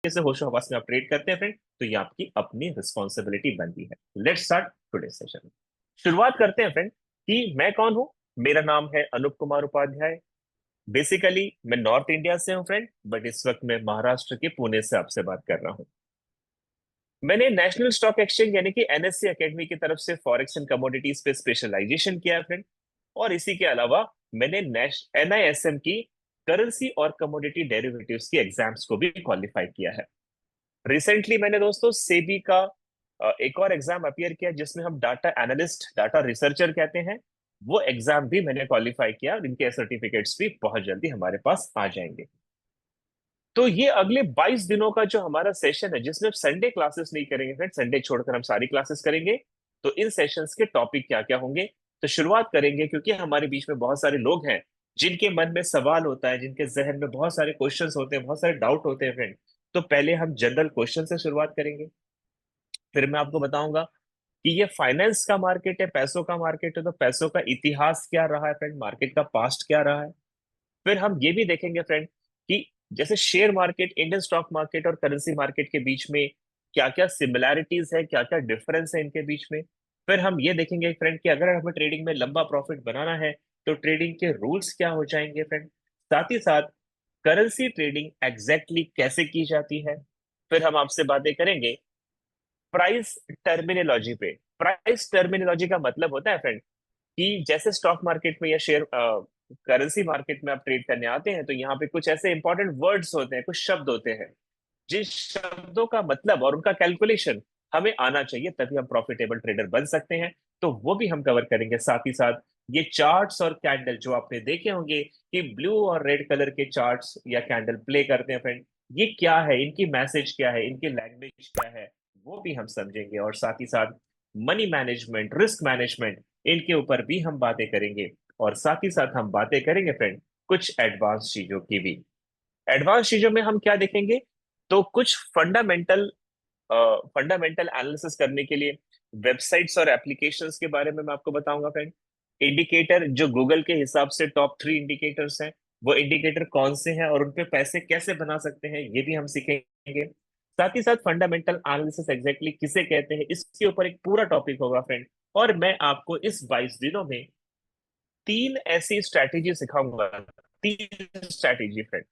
तरीके से होशो हवास में आप ट्रेड करते हैं फ्रेंड, तो ये आपकी अपनी रिस्पॉन्सिबिलिटी बनती है। Let's start today session. शुरुआत करते हैं फ्रेंड कि मैं कौन हूं। मेरा नाम है अनूप कुमार उपाध्याय। बेसिकली मैं नॉर्थ इंडिया से हूं फ्रेंड, बट इस वक्त मैं महाराष्ट्र के पुणे से आपसे बात कर रहा हूं। मैंने नेशनल स्टॉक एक्सचेंज यानी कि एनएससी एकेडमी की तरफ से फॉरेक्स एंड कमोडिटीज पे स्पेशलाइजेशन किया है फ्रेंड। और इसी के अलावा मैंने एनआईएसएम की करेंसी और कमोडिटी डेरिवेटिव्स की एग्जाम्स को भी क्वालिफाई किया है। रिसेंटली मैंने दोस्तों सेबी का एक और एग्जाम अपियर किया जिसमें हम डाटा एनालिस्ट, डाटा रिसर्चर कहते हैं। वो एग्जाम भी मैंने क्वालिफाई किया और इनके सर्टिफिकेट्स भी बहुत जल्दी हमारे पास आ जाएंगे। तो ये अगले 22 दिनों का जो हमारा सेशन है, जिसमें संडे क्लासेस नहीं करेंगे फ्रेंड, संडे छोड़कर हम सारी क्लासेस करेंगे। तो इन सेशंस के टॉपिक क्या क्या होंगे, तो शुरुआत करेंगे क्योंकि हमारे बीच में बहुत सारे लोग हैं जिनके मन में सवाल होता है, जिनके जहन में बहुत सारे क्वेश्चंस होते हैं, बहुत सारे डाउट होते हैं फ्रेंड। तो पहले हम जनरल क्वेश्चन से शुरुआत करेंगे, फिर मैं आपको बताऊंगा कि ये फाइनेंस का मार्केट है, पैसों का मार्केट है, तो पैसों का इतिहास क्या रहा है फ्रेंड, मार्केट का पास्ट क्या रहा है। फिर हम ये भी देखेंगे फ्रेंड कि जैसे share market, Indian stock market और करेंसी मार्केट के बीच में क्या क्या सिमिलैरिटीज है, क्या क्या डिफरेंस है इनके बीच में। फिर हम ये देखेंगे फ्रेंड कि अगर हमें ट्रेडिंग में लंबा प्रॉफिट बनाना है तो ट्रेडिंग के रूल्स क्या हो जाएंगे फ्रेंड। साथ ही साथ करेंसी ट्रेडिंग एग्जैक्टली कैसे की जाती है। फिर हम आपसे बातें करेंगे प्राइस टर्मिनोलॉजी पे। प्राइस टर्मिनोलॉजी का मतलब होता है फ्रेंड कि जैसे स्टॉक मार्केट में या शेयर करेंसी मार्केट में आप ट्रेड करने आते हैं तो यहाँ पे कुछ ऐसे इंपॉर्टेंट वर्ड्स होते हैं, कुछ शब्द होते हैं, जिन शब्दों का मतलब और उनका कैलकुलेशन हमें आना चाहिए, तभी हम प्रॉफिटेबल ट्रेडर बन सकते हैं। तो वो भी हम कवर करेंगे। साथ ही साथ ये चार्ट्स और कैंडल जो आपने देखे होंगे कि ब्लू और रेड कलर के चार्ट्स या कैंडल प्ले करते हैं फ्रेंड, ये क्या है, इनकी मैसेज क्या है, इनकी लैंग्वेज क्या है, वो भी हम समझेंगे। और साथ ही साथ मनी मैनेजमेंट, रिस्क मैनेजमेंट, इनके ऊपर भी हम बातें करेंगे। और साथ ही साथ हम बातें करेंगे फ्रेंड कुछ एडवांस चीजों की भी। एडवांस चीजों में हम क्या देखेंगे, तो कुछ फंडामेंटल एनालिसिस करने के लिए वेबसाइट्स और एप्लीकेशंस के बारे में मैं आपको बताऊंगा फ्रेंड। इंडिकेटर जो गूगल के हिसाब से टॉप 3 इंडिकेटर्स हैं, वो इंडिकेटर कौन से हैं और उन पे पैसे कैसे बना सकते हैं, ये भी हम सीखेंगे। साथ ही साथ फंडामेंटल एनालिसिस एग्जैक्टली किसे कहते हैं, इसके ऊपर एक पूरा टॉपिक होगा फ्रेंड। और मैं आपको इस 22 दिनों में 3 ऐसी स्ट्रैटेजी सिखाऊंगा, 3 स्ट्रैटेजी फ्रेंड,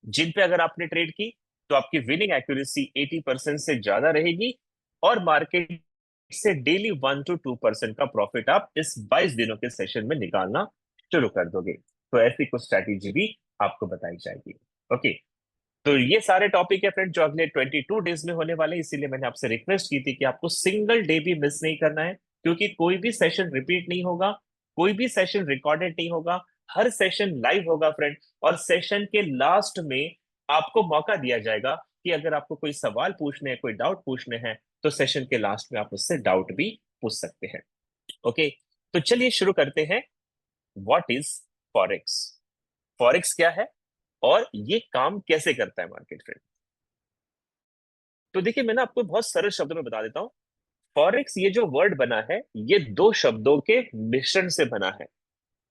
जिन पे अगर आपने ट्रेड की तो आपकी विनिंग एक्यूरेसी 80% से ज्यादा रहेगी और मार्केट से डेली 1 to 2% का प्रॉफिट आप इस 22 दिनों के सेशन में निकालना शुरू कर दोगे। तो ऐसी कुछ स्ट्रैटेजी भी आपको बताई जाएगी। ओके, तो ये सारे टॉपिक है फ्रेंड जो अगले 22 डेज में होने वाले हैं, इसीलिए मैंने आपसे रिक्वेस्ट की थी कि आपको सिंगल डे भी मिस नहीं करना है, क्योंकि कोई भी सेशन रिपीट नहीं होगा, कोई भी सेशन रिकॉर्डेड नहीं होगा, हर सेशन लाइव होगा फ्रेंड। और सेशन के लास्ट में आपको मौका दिया जाएगा कि अगर आपको कोई सवाल पूछने हैं, कोई डाउट पूछने हैं, तो सेशन के लास्ट में आप उससे डाउट भी पूछ सकते हैं। ओके, तो चलिए शुरू करते हैं। What is forex? फॉरेक्स क्या है और ये काम कैसे करता है मार्केट फ्रेंड? तो देखिए, मैं ना आपको बहुत सरल शब्दों में बता देता हूं। फॉरेक्स ये जो वर्ड बना है, ये 2 शब्दों के मिश्रण से बना है।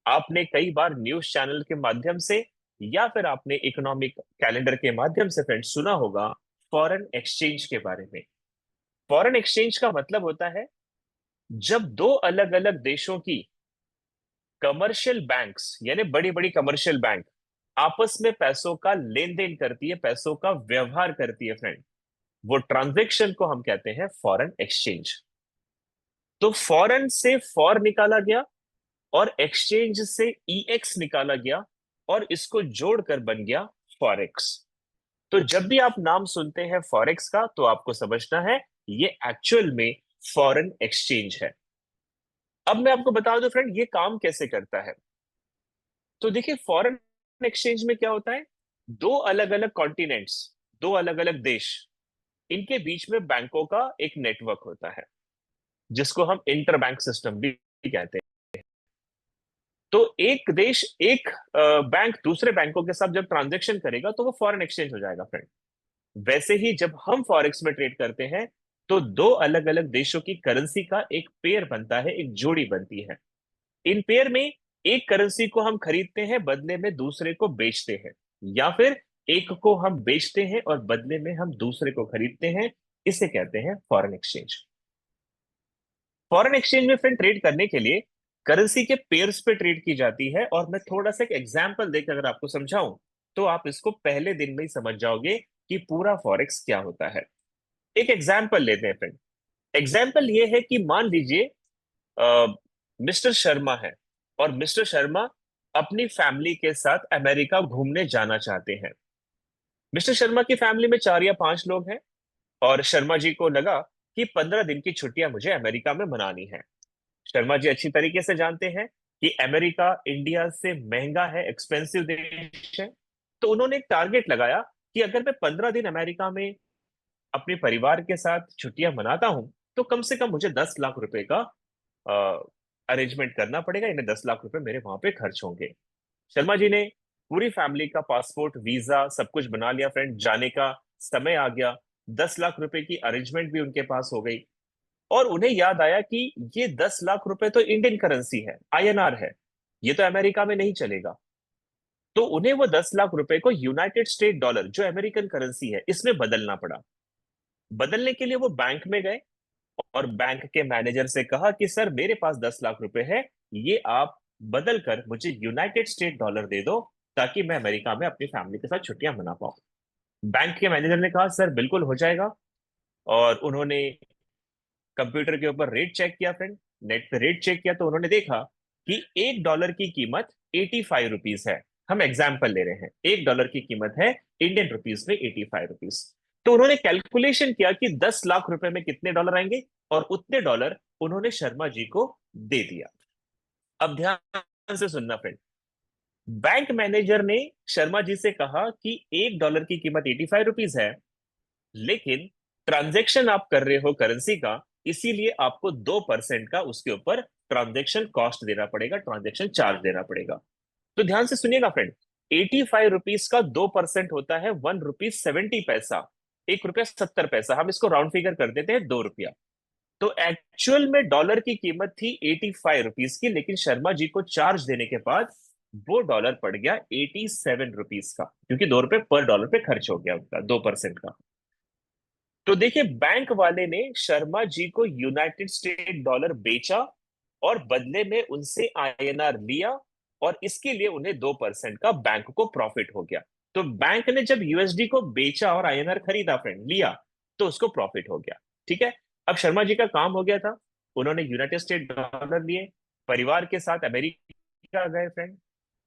आपने कई बार न्यूज चैनल के माध्यम से या फिर आपने इकोनॉमिक कैलेंडर के माध्यम से फ्रेंड सुना होगा फॉरेन एक्सचेंज के बारे में। फॉरेन एक्सचेंज का मतलब होता है जब 2 अलग अलग देशों की कमर्शियल बैंक्स यानी बड़ी बड़ी कमर्शियल बैंक आपस में पैसों का लेन देन करती है, पैसों का व्यवहार करती है फ्रेंड, वो ट्रांजैक्शन को हम कहते हैं फॉरेन एक्सचेंज। तो फॉरेन से फॉर निकाला गया और एक्सचेंज से ईएक्स निकाला गया और इसको जोड़कर बन गया फॉरेक्स। तो जब भी आप नाम सुनते हैं फॉरेक्स का तो आपको समझना है ये एक्चुअल में फॉरेन एक्सचेंज है। अब मैं आपको बता दूं फ्रेंड ये काम कैसे करता है। तो देखिए, फॉरेन एक्सचेंज में क्या होता है, 2 अलग अलग कॉन्टिनेंट्स, 2 अलग अलग देश, इनके बीच में बैंकों का एक नेटवर्क होता है जिसको हम इंटर बैंक सिस्टम भी कहते हैं। तो एक देश, एक बैंक दूसरे बैंकों के साथ जब ट्रांजेक्शन करेगा तो वो फॉरेन एक्सचेंज हो जाएगा फ्रेंड। वैसे ही जब हम फॉरेक्स में ट्रेड करते हैं तो 2 अलग अलग देशों की करेंसी का एक पेयर बनता है, एक जोड़ी बनती है। इन पेयर में एक करेंसी को हम खरीदते हैं, बदले में दूसरे को बेचते हैं, या फिर एक को हम बेचते हैं और बदले में हम दूसरे को खरीदते हैं, इसे कहते हैं फॉरेन एक्सचेंज। फॉरेन एक्सचेंज में फ्रेंड ट्रेड करने के लिए करेंसी के पेयर्स पे ट्रेड की जाती है, और मैं थोड़ा सा एक एग्जांपल देकर अगर आपको समझाऊं तो आप इसको पहले दिन में ही समझ जाओगे कि पूरा फॉरेक्स क्या होता है। एक एग्जांपल लेते हैं फ्रेंड। एग्जांपल ये है कि मान लीजिए मिस्टर शर्मा है, और मिस्टर शर्मा अपनी फैमिली के साथ अमेरिका घूमने जाना चाहते हैं। मिस्टर शर्मा की फैमिली में 4 या 5 लोग हैं, और शर्मा जी को लगा कि 15 दिन की छुट्टियां मुझे अमेरिका में मनानी है। शर्मा जी अच्छी तरीके से जानते हैं कि अमेरिका इंडिया से महंगा है, एक्सपेंसिव देश है। तो उन्होंने एक टारगेट लगाया कि अगर मैं 15 दिन अमेरिका में अपने परिवार के साथ छुट्टियां मनाता हूं तो कम से कम मुझे 10 लाख रुपए का अरेंजमेंट करना पड़ेगा, इन्हें 10 लाख रुपए मेरे वहां पे खर्च होंगे। शर्मा जी ने पूरी फैमिली का पासपोर्ट, वीजा सब कुछ बना लिया फ्रेंड। जाने का समय आ गया, 10 लाख रुपए की अरेंजमेंट भी उनके पास हो गई। और उन्हें याद आया कि ये 10 लाख रुपए तो इंडियन करेंसी है, आईएनआर है, ये तो अमेरिका में नहीं चलेगा। तो उन्हें वो 10 लाख रुपए को यूनाइटेड स्टेट डॉलर, जो अमेरिकन करेंसी है, इसमें बदलना पड़ा। बदलने के लिए वो बैंक में गए और बैंक के मैनेजर से कहा कि सर मेरे पास 10 लाख रुपए है, ये आप बदल कर मुझे यूनाइटेड स्टेट डॉलर दे दो ताकि मैं अमेरिका में अपनी फैमिली के साथ छुट्टियां मना पाऊं। बैंक के मैनेजर ने कहा सर बिल्कुल हो जाएगा। और उन्होंने कंप्यूटर के ऊपर रेट चेक किया फ्रेंड, नेट पे रेट चेक किया तो उन्होंने देखा कि $1 की कीमत 85 रुपीज है। हम एग्जाम्पल ले रहे हैं, $1 की कीमत है इंडियन रुपीज में 85 रुपीज। तो उन्होंने कैलकुलेशन किया कि 10 लाख रुपए में कितने डॉलर आएंगे, और उतने डॉलर उन्होंने शर्मा जी को दे दिया। अब ध्यान से सुनना फ्रेंड। बैंक मैनेजर ने शर्मा जी से कहा कि $1 की कीमत 85 रुपीज है, लेकिन ट्रांजैक्शन आप कर रहे हो करेंसी का, इसीलिए आपको 2% का उसके ऊपर ट्रांजैक्शन कॉस्ट देना पड़ेगा, ट्रांजैक्शन चार्ज देना पड़ेगा। तो ध्यान से सुनिएगा फ्रेंड। 85 रुपीज का 2% होता है ₹1.70। ₹1.70, हम इसको राउंड फिगर कर देते हैं, ₹2। तो एक्चुअल में डॉलर की कीमत थी 85 रुपीज की, लेकिन शर्मा जी को चार्ज देने के बाद वो डॉलर पड़ गया 87 रुपीज का, क्योंकि ₹2 पर डॉलर पे खर्च हो गया उनका 2% का। तो देखिए, बैंक वाले ने शर्मा जी को यूनाइटेड स्टेट डॉलर बेचा और बदले में उनसे आईएनआर लिया, और इसके लिए उन्हें 2% का बैंक को प्रॉफिट हो गया। तो बैंक ने जब यूएसडी को बेचा और आईएनआर खरीदा फ्रेंड, लिया, तो उसको प्रॉफिट हो गया। ठीक है। अब शर्मा जी का काम हो गया था। उन्होंने यूनाइटेड स्टेट डॉलर लिए, परिवार के साथ अमेरिका गए फ्रेंड।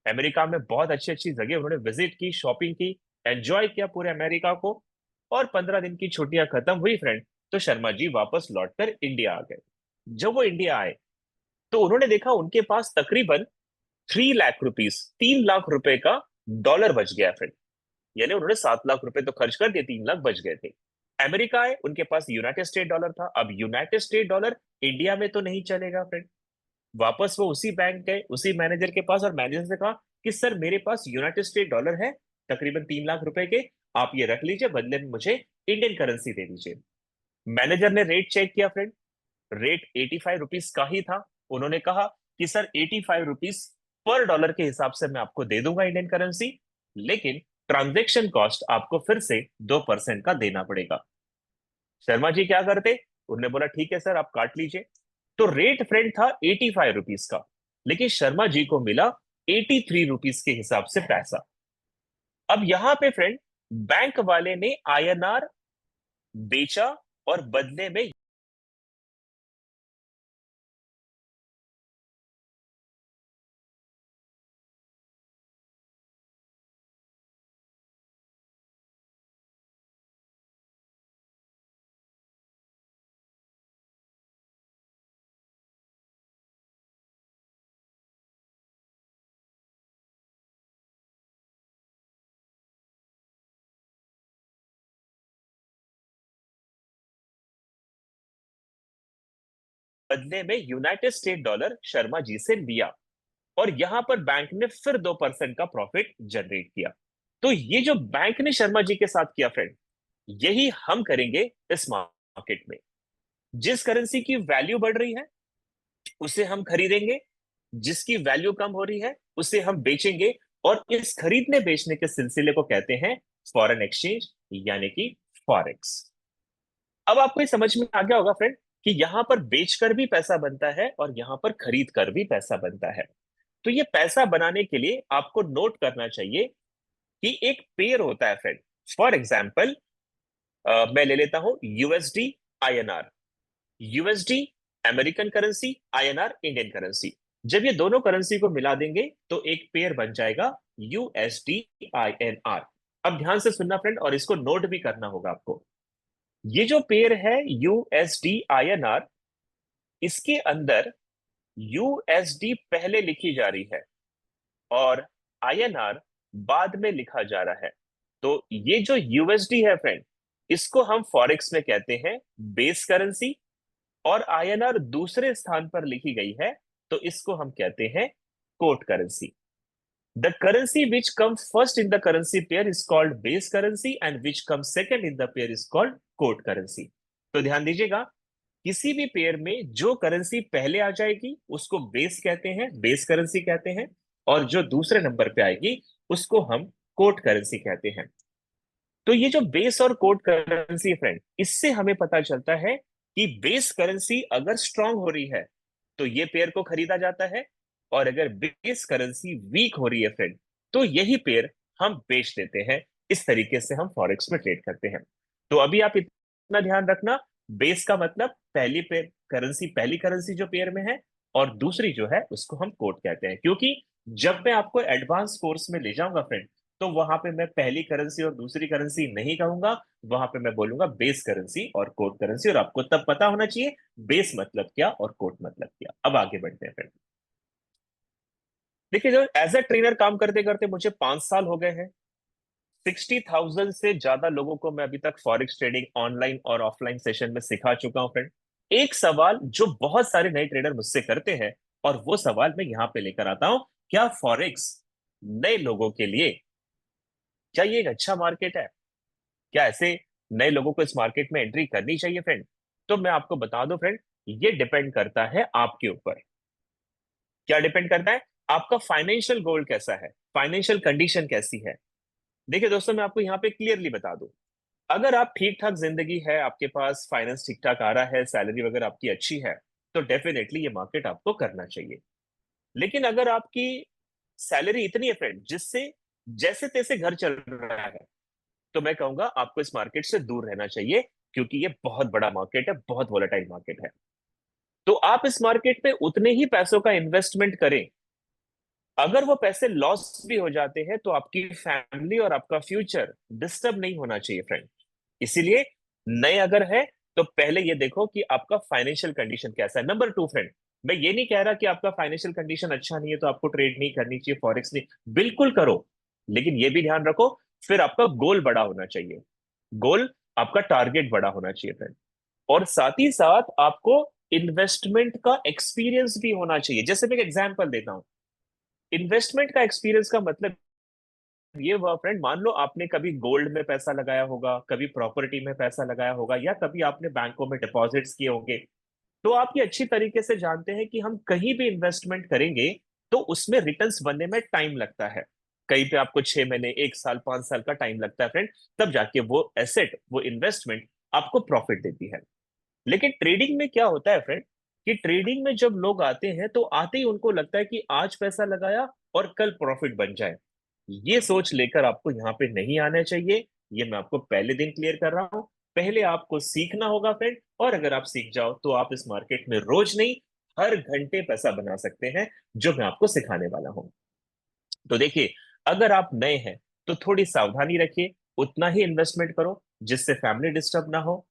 अमेरिका में बहुत अच्छी अच्छी जगह उन्होंने विजिट की, शॉपिंग की, एंजॉय किया पूरे अमेरिका को। और 15 दिन की छुट्टियां खत्म हुई फ्रेंड, तो शर्मा जी वापस लौटकर इंडिया आ गए। जब वो इंडिया आए तो उन्होंने देखा उनके पास तकरीबन 3 लाख रुपीज, 3 लाख रुपए का डॉलर बच गया फ्रेंड। यानी उन्होंने 7 लाख रुपए तो खर्च कर दिए, 3 लाख बच गए थे। अमेरिका आए, उनके पास यूनाइटेड स्टेट डॉलर था। अब यूनाइटेड स्टेट डॉलर इंडिया में तो नहीं चलेगा फ्रेंड। वापस वो उसी बैंक गए, उसी मैनेजर के पास, और मैनेजर से कहा कि सर मेरे पास यूनाइटेड स्टेट डॉलर है तकरीबन 3 लाख रुपए के, आप ये रख लीजिए, बदले में मुझे इंडियन करेंसी दे दीजिए। मैनेजर ने रेट चेक किया फ्रेंड, रेट 85 रुपीज का ही था। उन्होंने कहा कि सर 85 रुपीज पर डॉलर के हिसाब से मैं आपको दे दूंगा इंडियन करेंसी, लेकिन ट्रांजेक्शन कॉस्ट आपको फिर से 2% का देना पड़ेगा। शर्मा जी क्या करते, उन्होंने बोला ठीक है सर आप काट लीजिए। तो रेट फ्रेंड था 85 रुपीज का, लेकिन शर्मा जी को मिला 83 रुपीज के हिसाब से पैसा। अब यहां पे फ्रेंड बैंक वाले ने आईएनआर बेचा और बदले में बदले में United state dollar Sharma ji से लिया, और यहां पर बैंक ने फिर 2% का प्रॉफिट जनरेट किया। तो ये जो बैंक ने शर्मा जी के साथ किया फ्रेंड, यही हम करेंगे इस मार्केट में। जिस करेंसी की वैल्यू बढ़ रही है उसे हम खरीदेंगे, जिसकी वैल्यू कम हो रही है उसे हम बेचेंगे, और इस खरीदने बेचने के सिलसिले को कहते हैं फॉरेन एक्सचेंज यानी कि फॉरेक्स। अब आपको ये समझ में आ गया होगा फ्रेंड कि यहां पर बेचकर भी पैसा बनता है और यहां पर खरीद कर भी पैसा बनता है। तो ये पैसा बनाने के लिए आपको नोट करना चाहिए कि एक पेयर होता है फ्रेंड। फॉर एग्जाम्पल मैं ले लेता हूं USD INR. USD American currency, INR Indian currency. जब ये दोनों करेंसी को मिला देंगे तो एक पेयर बन जाएगा यूएसडी आईएनआर। अब ध्यान से सुनना फ्रेंड, और इसको नोट भी करना होगा आपको। ये जो पेयर है यूएसडी आईएनआर, इसके अंदर यूएसडी पहले लिखी जा रही है और आईएनआर बाद में लिखा जा रहा है। तो ये जो यूएसडी है फ्रेंड, इसको हम फॉरेक्स में कहते हैं बेस करेंसी, और आईएनआर दूसरे स्थान पर लिखी गई है तो इसको हम कहते हैं quote currency. The currency which come first in the currency pair is called base currency and which come second in the pair is called quote currency. तो ध्यान दीजिएगा, किसी भी पेयर में जो करेंसी पहले आ जाएगी उसको बेस कहते हैं, बेस करेंसी कहते हैं, और जो दूसरे नंबर पे आएगी उसको हम कोट करेंसी कहते हैं। तो ये जो बेस और कोट करेंसी फ्रेंड, इससे हमें पता चलता है कि बेस करेंसी अगर स्ट्रांग हो रही है तो ये पेयर को खरीदा जाता है, और अगर बेस करेंसी वीक हो रही है फ्रेंड तो यही पेयर हम बेच देते हैं। इस तरीके से हम फॉरेक्स में ट्रेड करते हैं। तो अभी आप इतना ध्यान रखना, बेस का मतलब पहली पेयर करेंसी, पहली करेंसी जो पेयर में है, और दूसरी जो है उसको हम कोट कहते हैं। क्योंकि जब मैं आपको एडवांस कोर्स में ले जाऊंगा फ्रेंड, तो वहां पे मैं पहली करेंसी और दूसरी करेंसी नहीं कहूंगा, वहां पे मैं बोलूंगा बेस करेंसी और कोट करेंसी, और आपको तब पता होना चाहिए बेस मतलब क्या और कोट मतलब क्या। अब आगे बढ़ते हैं फ्रेंड। देखिए, जो एज अ ट्रेनर काम करते करते मुझे 5 साल हो गए हैं। 60,000 से ज्यादा लोगों को मैं अभी तक फॉरेक्स ट्रेडिंग ऑनलाइन और ऑफलाइन सेशन में सिखा चुका हूं फ्रेंड। एक सवाल जो बहुत सारे नए ट्रेडर मुझसे करते हैं, और वो सवाल मैं यहां पे लेकर आता हूं, क्या फॉरेक्स नए लोगों के लिए, क्या ये एक अच्छा मार्केट है? क्या ऐसे नए लोगों को इस मार्केट में एंट्री करनी चाहिए फ्रेंड? तो मैं आपको बता दूं फ्रेंड, ये डिपेंड करता है आपके ऊपर। क्या डिपेंड करता है? आपका फाइनेंशियल गोल कैसा है, फाइनेंशियल कंडीशन कैसी है। देखिए दोस्तों, मैं आपको यहाँ पे क्लियरली बता दूं, अगर आप ठीक ठाक जिंदगी है, आपके पास फाइनेंस ठीक ठाक आ रहा है, सैलरी वगैरह आपकी अच्छी है, तो डेफिनेटली ये मार्केट आपको करना चाहिए। लेकिन अगर आपकी सैलरी इतनी है फ्रेंड जिससे जैसे तैसे घर चल रहा है, तो मैं कहूंगा आपको इस मार्केट से दूर रहना चाहिए, क्योंकि ये बहुत बड़ा मार्केट है, बहुत वोलेटाइल मार्केट है। तो आप इस मार्केट में उतने ही पैसों का इन्वेस्टमेंट करें, अगर वो पैसे लॉस भी हो जाते हैं तो आपकी फैमिली और आपका फ्यूचर डिस्टर्ब नहीं होना चाहिए फ्रेंड। इसीलिए नए अगर है तो पहले ये देखो कि आपका फाइनेंशियल कंडीशन कैसा है। नंबर 2 फ्रेंड, मैं ये नहीं कह रहा कि आपका फाइनेंशियल कंडीशन अच्छा नहीं है तो आपको ट्रेड नहीं करनी चाहिए, फॉरेक्स नहीं, बिल्कुल करो। लेकिन ये भी ध्यान रखो, फिर आपका गोल बड़ा होना चाहिए, गोल, आपका टारगेट बड़ा होना चाहिए फ्रेंड। और साथ ही साथ आपको इन्वेस्टमेंट का एक्सपीरियंस भी होना चाहिए। जैसे मैं एक एग्जांपल देता हूं, इन्वेस्टमेंट का एक्सपीरियंस का मतलब ये हुआ फ्रेंड, मान लो आपने कभी गोल्ड में पैसा लगाया होगा, कभी प्रॉपर्टी में पैसा लगाया होगा, या कभी आपने बैंकों में डिपॉजिट्स किए होंगे। तो आप ये अच्छी तरीके से जानते हैं कि हम कहीं भी इन्वेस्टमेंट करेंगे तो उसमें रिटर्न्स बनने में टाइम लगता है। कहीं पे आपको 6 महीने, 1 साल, 5 साल का टाइम लगता है फ्रेंड, तब जाके वो एसेट, वो इन्वेस्टमेंट आपको प्रॉफिट देती है। लेकिन ट्रेडिंग में क्या होता है फ्रेंड, कि ट्रेडिंग में जब लोग आते हैं तो आते ही उनको लगता है कि आज पैसा लगाया और कल प्रॉफिट बन जाए। ये सोच लेकर आपको यहाँ पे नहीं आना चाहिए। ये मैं आपको पहले दिन क्लियर कर रहा हूँ। पहले आपको सीखना होगा फ्रेंड, और अगर आप सीख जाओ तो आप इस मार्केट में रोज नहीं, हर घंटे पैसा बना सकते हैं, जो मैं आपको सिखाने वाला हूँ। तो देखिए, अगर आप नए हैं तो थोड़ी सावधानी रखिए, उतना ही इन्वेस्टमेंट करो जिससे फैमिली डिस्टर्ब ना हो।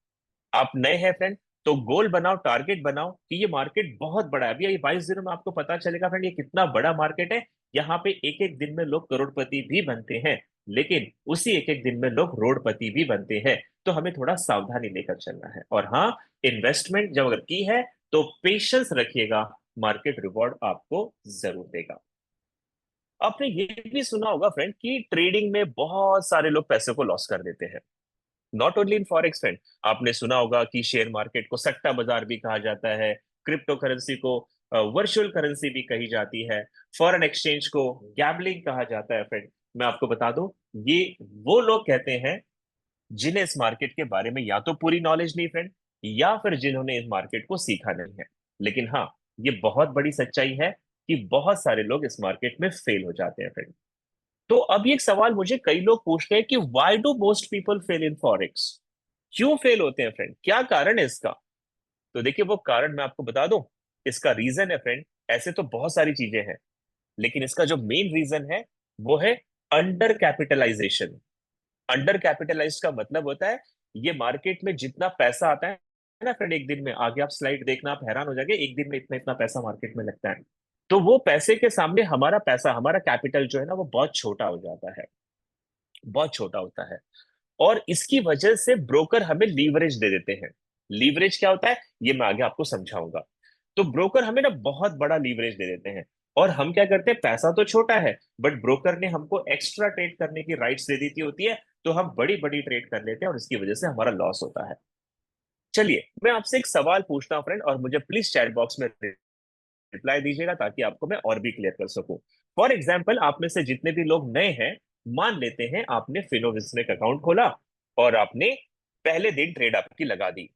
आप नए हैं फ्रेंड, तो गोल बनाओ, टारगेट बनाओ कि ये मार्केट बहुत बड़ा है। अभी ये 22 दिनों में आपको पता चलेगा फ्रेंड ये कितना बड़ा मार्केट है। यहाँ पे एक एक दिन में लोग करोड़पति भी बनते हैं, लेकिन उसी एक एक दिन में लोग रोडपति भी बनते हैं। तो हमें थोड़ा सावधानी लेकर चलना है। और हाँ, इन्वेस्टमेंट जब अगर की है तो पेशेंस रखिएगा, मार्केट रिवॉर्ड आपको जरूर देगा। आपने ये भी सुना होगा फ्रेंड कि ट्रेडिंग में बहुत सारे लोग पैसे को लॉस कर देते हैं। Not only in forex friend, आपने सुना होगा कि शेयर मार्केट को सट्टा बाजार भी कहा जाता है, क्रिप्टो करेंसी को वर्चुअल करेंसी भी कही जाती है, फॉरेन एक्सचेंज को गैम्बलिंग कहा जाता है फ्रेंड। मैं आपको बता दूं, ये वो लोग कहते हैं जिन्हें इस मार्केट के बारे में या तो पूरी नॉलेज नहीं फ्रेंड, या फिर जिन्होंने इस मार्केट को सीखा नहीं है। लेकिन हाँ, ये बहुत बड़ी सच्चाई है कि बहुत सारे लोग इस मार्केट में फेल हो जाते हैं फ्रेंड। तो अब ये एक सवाल मुझे कई लोग पूछते हैं कि why do most people fail in forex? क्यों फेल होते हैं फ्रेंड, क्या कारण है इसका? तो देखिए, वो कारण मैं आपको बता दूं। इसका रीजन है फ्रेंड, ऐसे तो बहुत सारी चीजें हैं, लेकिन इसका जो मेन रीजन है वो है अंडर कैपिटलाइजेशन। अंडर कैपिटलाइज्ड का मतलब होता है, ये मार्केट में जितना पैसा आता है ना फ्रेंड, एक दिन में, आगे आप स्लाइड देखना, आप हैरान हो जाएंगे, एक दिन में इतना इतना पैसा मार्केट में लगता है। तो वो पैसे के सामने हमारा पैसा, हमारा कैपिटल जो है ना, वो बहुत छोटा हो जाता है, बहुत छोटा होता है। और इसकी वजह से ब्रोकर हमें लीवरेज दे देते हैं। लीवरेज क्या होता है, ये मैं आगे आपको समझाऊंगा। तो ब्रोकर हमें ना बहुत बड़ा लीवरेज दे देते हैं, और हम क्या करते हैं, पैसा तो छोटा है, बट ब्रोकर ने हमको एक्स्ट्रा ट्रेड करने की राइट्स दे दी थी होती है, तो हम बड़ी बड़ी ट्रेड कर लेते हैं और इसकी वजह से हमारा लॉस होता है। चलिए, मैं आपसे एक सवाल पूछता हूँ फ्रेंड, और मुझे प्लीज चैट बॉक्स में रिप्लाई दीजिएगा ताकि आपको मैं और भी क्लियर कर सकूं। फॉर एग्जाम्पल, आप में से जितने भी लोग नए हैं, मान लेते हैं आपने फिनोविस में एक अकाउंट खोला और आपने पहले दिन ट्रेड आपकी लगा दी।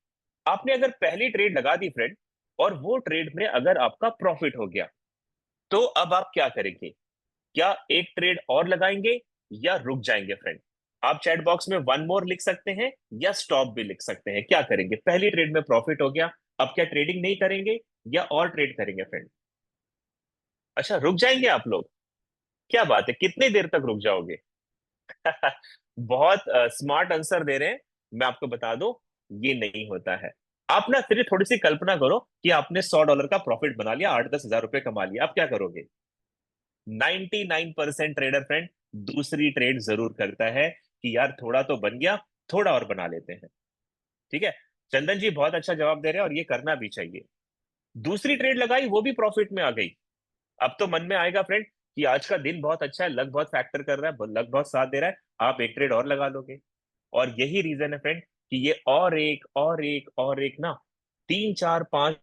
आपने अगर पहली ट्रेड लगा दी फ्रेंड, और वो ट्रेड में अगर आपका प्रॉफिट हो गया, तो अब आप क्या करेंगे? क्या एक ट्रेड और लगाएंगे या रुक जाएंगे फ्रेंड? आप चैट बॉक्स में वन मोर लिख सकते हैं या स्टॉप भी लिख सकते हैं। क्या करेंगे? पहली ट्रेड में प्रॉफिट हो गया, अब क्या ट्रेडिंग नहीं करेंगे या और ट्रेड करेंगे फ्रेंड? अच्छा, रुक जाएंगे आप लोग? क्या बात है, कितनी देर तक रुक जाओगे? बहुत स्मार्ट आंसर दे रहे हैं। मैं आपको बता दूं, ये नहीं होता है। आप ना फिर थोड़ी सी कल्पना करो कि आपने $100 का प्रॉफिट बना लिया, 8-10 हजार रुपए कमा लिया, आप क्या करोगे? 99% ट्रेडर फ्रेंड दूसरी ट्रेड जरूर करता है कि यार थोड़ा तो बन गया, थोड़ा और बना लेते हैं। ठीक है, चंदन जी बहुत अच्छा जवाब दे रहे हैं और ये करना भी चाहिए। दूसरी ट्रेड लगाई, वो भी प्रॉफिट में आ गई। अब तो मन में आएगा फ्रेंड कि आज का दिन बहुत अच्छा है, लक बहुत फैक्टर कर रहा है, लक बहुत साथ दे रहा है, आप एक ट्रेड और लगा लोगे। और यही रीजन है फ्रेंड कि ये और एक ना, 3-4-5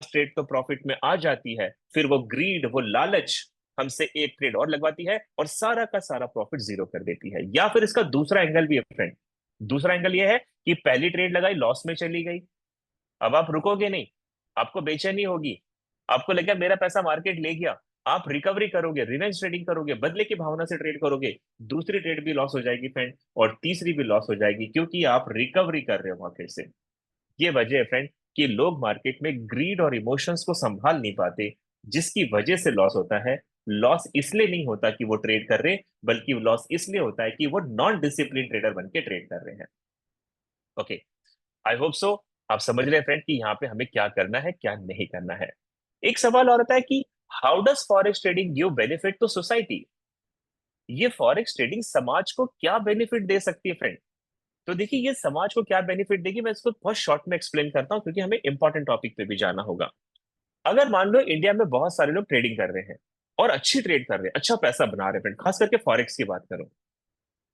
ट्रेड तो प्रॉफिट में आ जाती है, फिर वो ग्रीड, वो लालच हमसे एक ट्रेड और लगवाती है और सारा का सारा प्रॉफिट जीरो कर देती है। या फिर इसका दूसरा एंगल भी है फ्रेंड। दूसरा एंगल ये है कि पहली ट्रेड लगाई, लॉस में चली गई, अब आप रुकोगे नहीं, आपको बेचैनी होगी, आपको लगेगा मेरा पैसा मार्केट ले गया। आप रिकवरी करोगे, रिवेंज ट्रेडिंग करोगे, बदले की भावना से ट्रेड करोगे, दूसरी ट्रेड भी लॉस हो जाएगी फ्रेंड, और तीसरी भी लॉस हो जाएगी, क्योंकि आप रिकवरी कर रहे हो मार्केट से। ये वजह है फ्रेंड कि लोग मार्केट में ग्रीड और इमोशंस को संभाल नहीं पाते, जिसकी वजह से लॉस होता है। लॉस इसलिए नहीं होता कि वो ट्रेड कर रहे, बल्कि लॉस इसलिए होता है कि वो नॉन डिसिप्लिन ट्रेडर बन के ट्रेड कर रहे हैं। ओके, आई होप सो आप समझ रहे हैं फ्रेंड कि यहाँ पे हमें क्या करना है, क्या नहीं करना है। एक सवाल और आता है कि how does forex trading give benefit to society? ये फॉरेक्स ट्रेडिंग समाज को क्या बेनिफिट दे सकती है फ्रेंड? तो देखिए, ये समाज को क्या बेनिफिट देगी, मैं इसको बहुत शॉर्ट में एक्सप्लेन करता हूँ, क्योंकि हमें इंपॉर्टेंट टॉपिक पे भी जाना होगा। अगर मान लो इंडिया में बहुत सारे लोग ट्रेडिंग कर रहे हैं और अच्छी ट्रेड कर रहे हैं, अच्छा पैसा बना रहे हैं फ्रेंड, खास करके फॉरेक्स की बात करूं,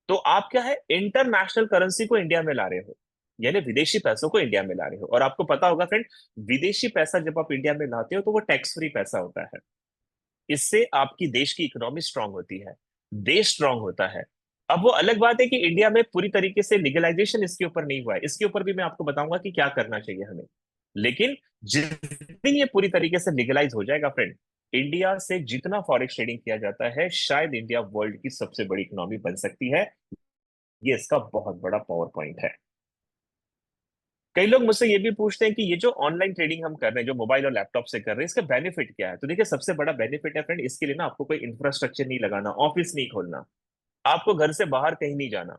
तो आप क्या है, इंटरनेशनल करेंसी को इंडिया में ला रहे हो, यानी विदेशी पैसों को इंडिया में ला रहे हो। और आपको पता होगा फ्रेंड, विदेशी पैसा जब आप इंडिया में लाते हो तो वो टैक्स फ्री पैसा होता है। इससे आपकी देश की इकोनॉमी स्ट्रांग होती है, देश स्ट्रांग होता है। अब वो अलग बात है कि इंडिया में पूरी तरीके से लीगलाइजेशन इसके ऊपर नहीं हुआ है, इसके ऊपर भी मैं आपको बताऊंगा कि क्या करना चाहिए हमें। लेकिन जिस दिन ये पूरी तरीके से लीगलाइज हो जाएगा फ्रेंड, इंडिया से जितना फॉरेक्स ट्रेडिंग किया जाता है, शायद इंडिया वर्ल्ड की सबसे बड़ी इकोनॉमी बन सकती है। ये इसका बहुत बड़ा पावर पॉइंट है। कई लोग मुझसे ये भी पूछते हैं कि ये जो ऑनलाइन ट्रेडिंग हम कर रहे हैं, जो मोबाइल और लैपटॉप से कर रहे हैं, इसका बेनिफिट क्या है? तो देखिए, सबसे बड़ा बेनिफिट है फ्रेंड, इसके लिए ना आपको कोई इंफ्रास्ट्रक्चर नहीं लगाना, ऑफिस नहीं खोलना, आपको घर से बाहर कहीं नहीं जाना।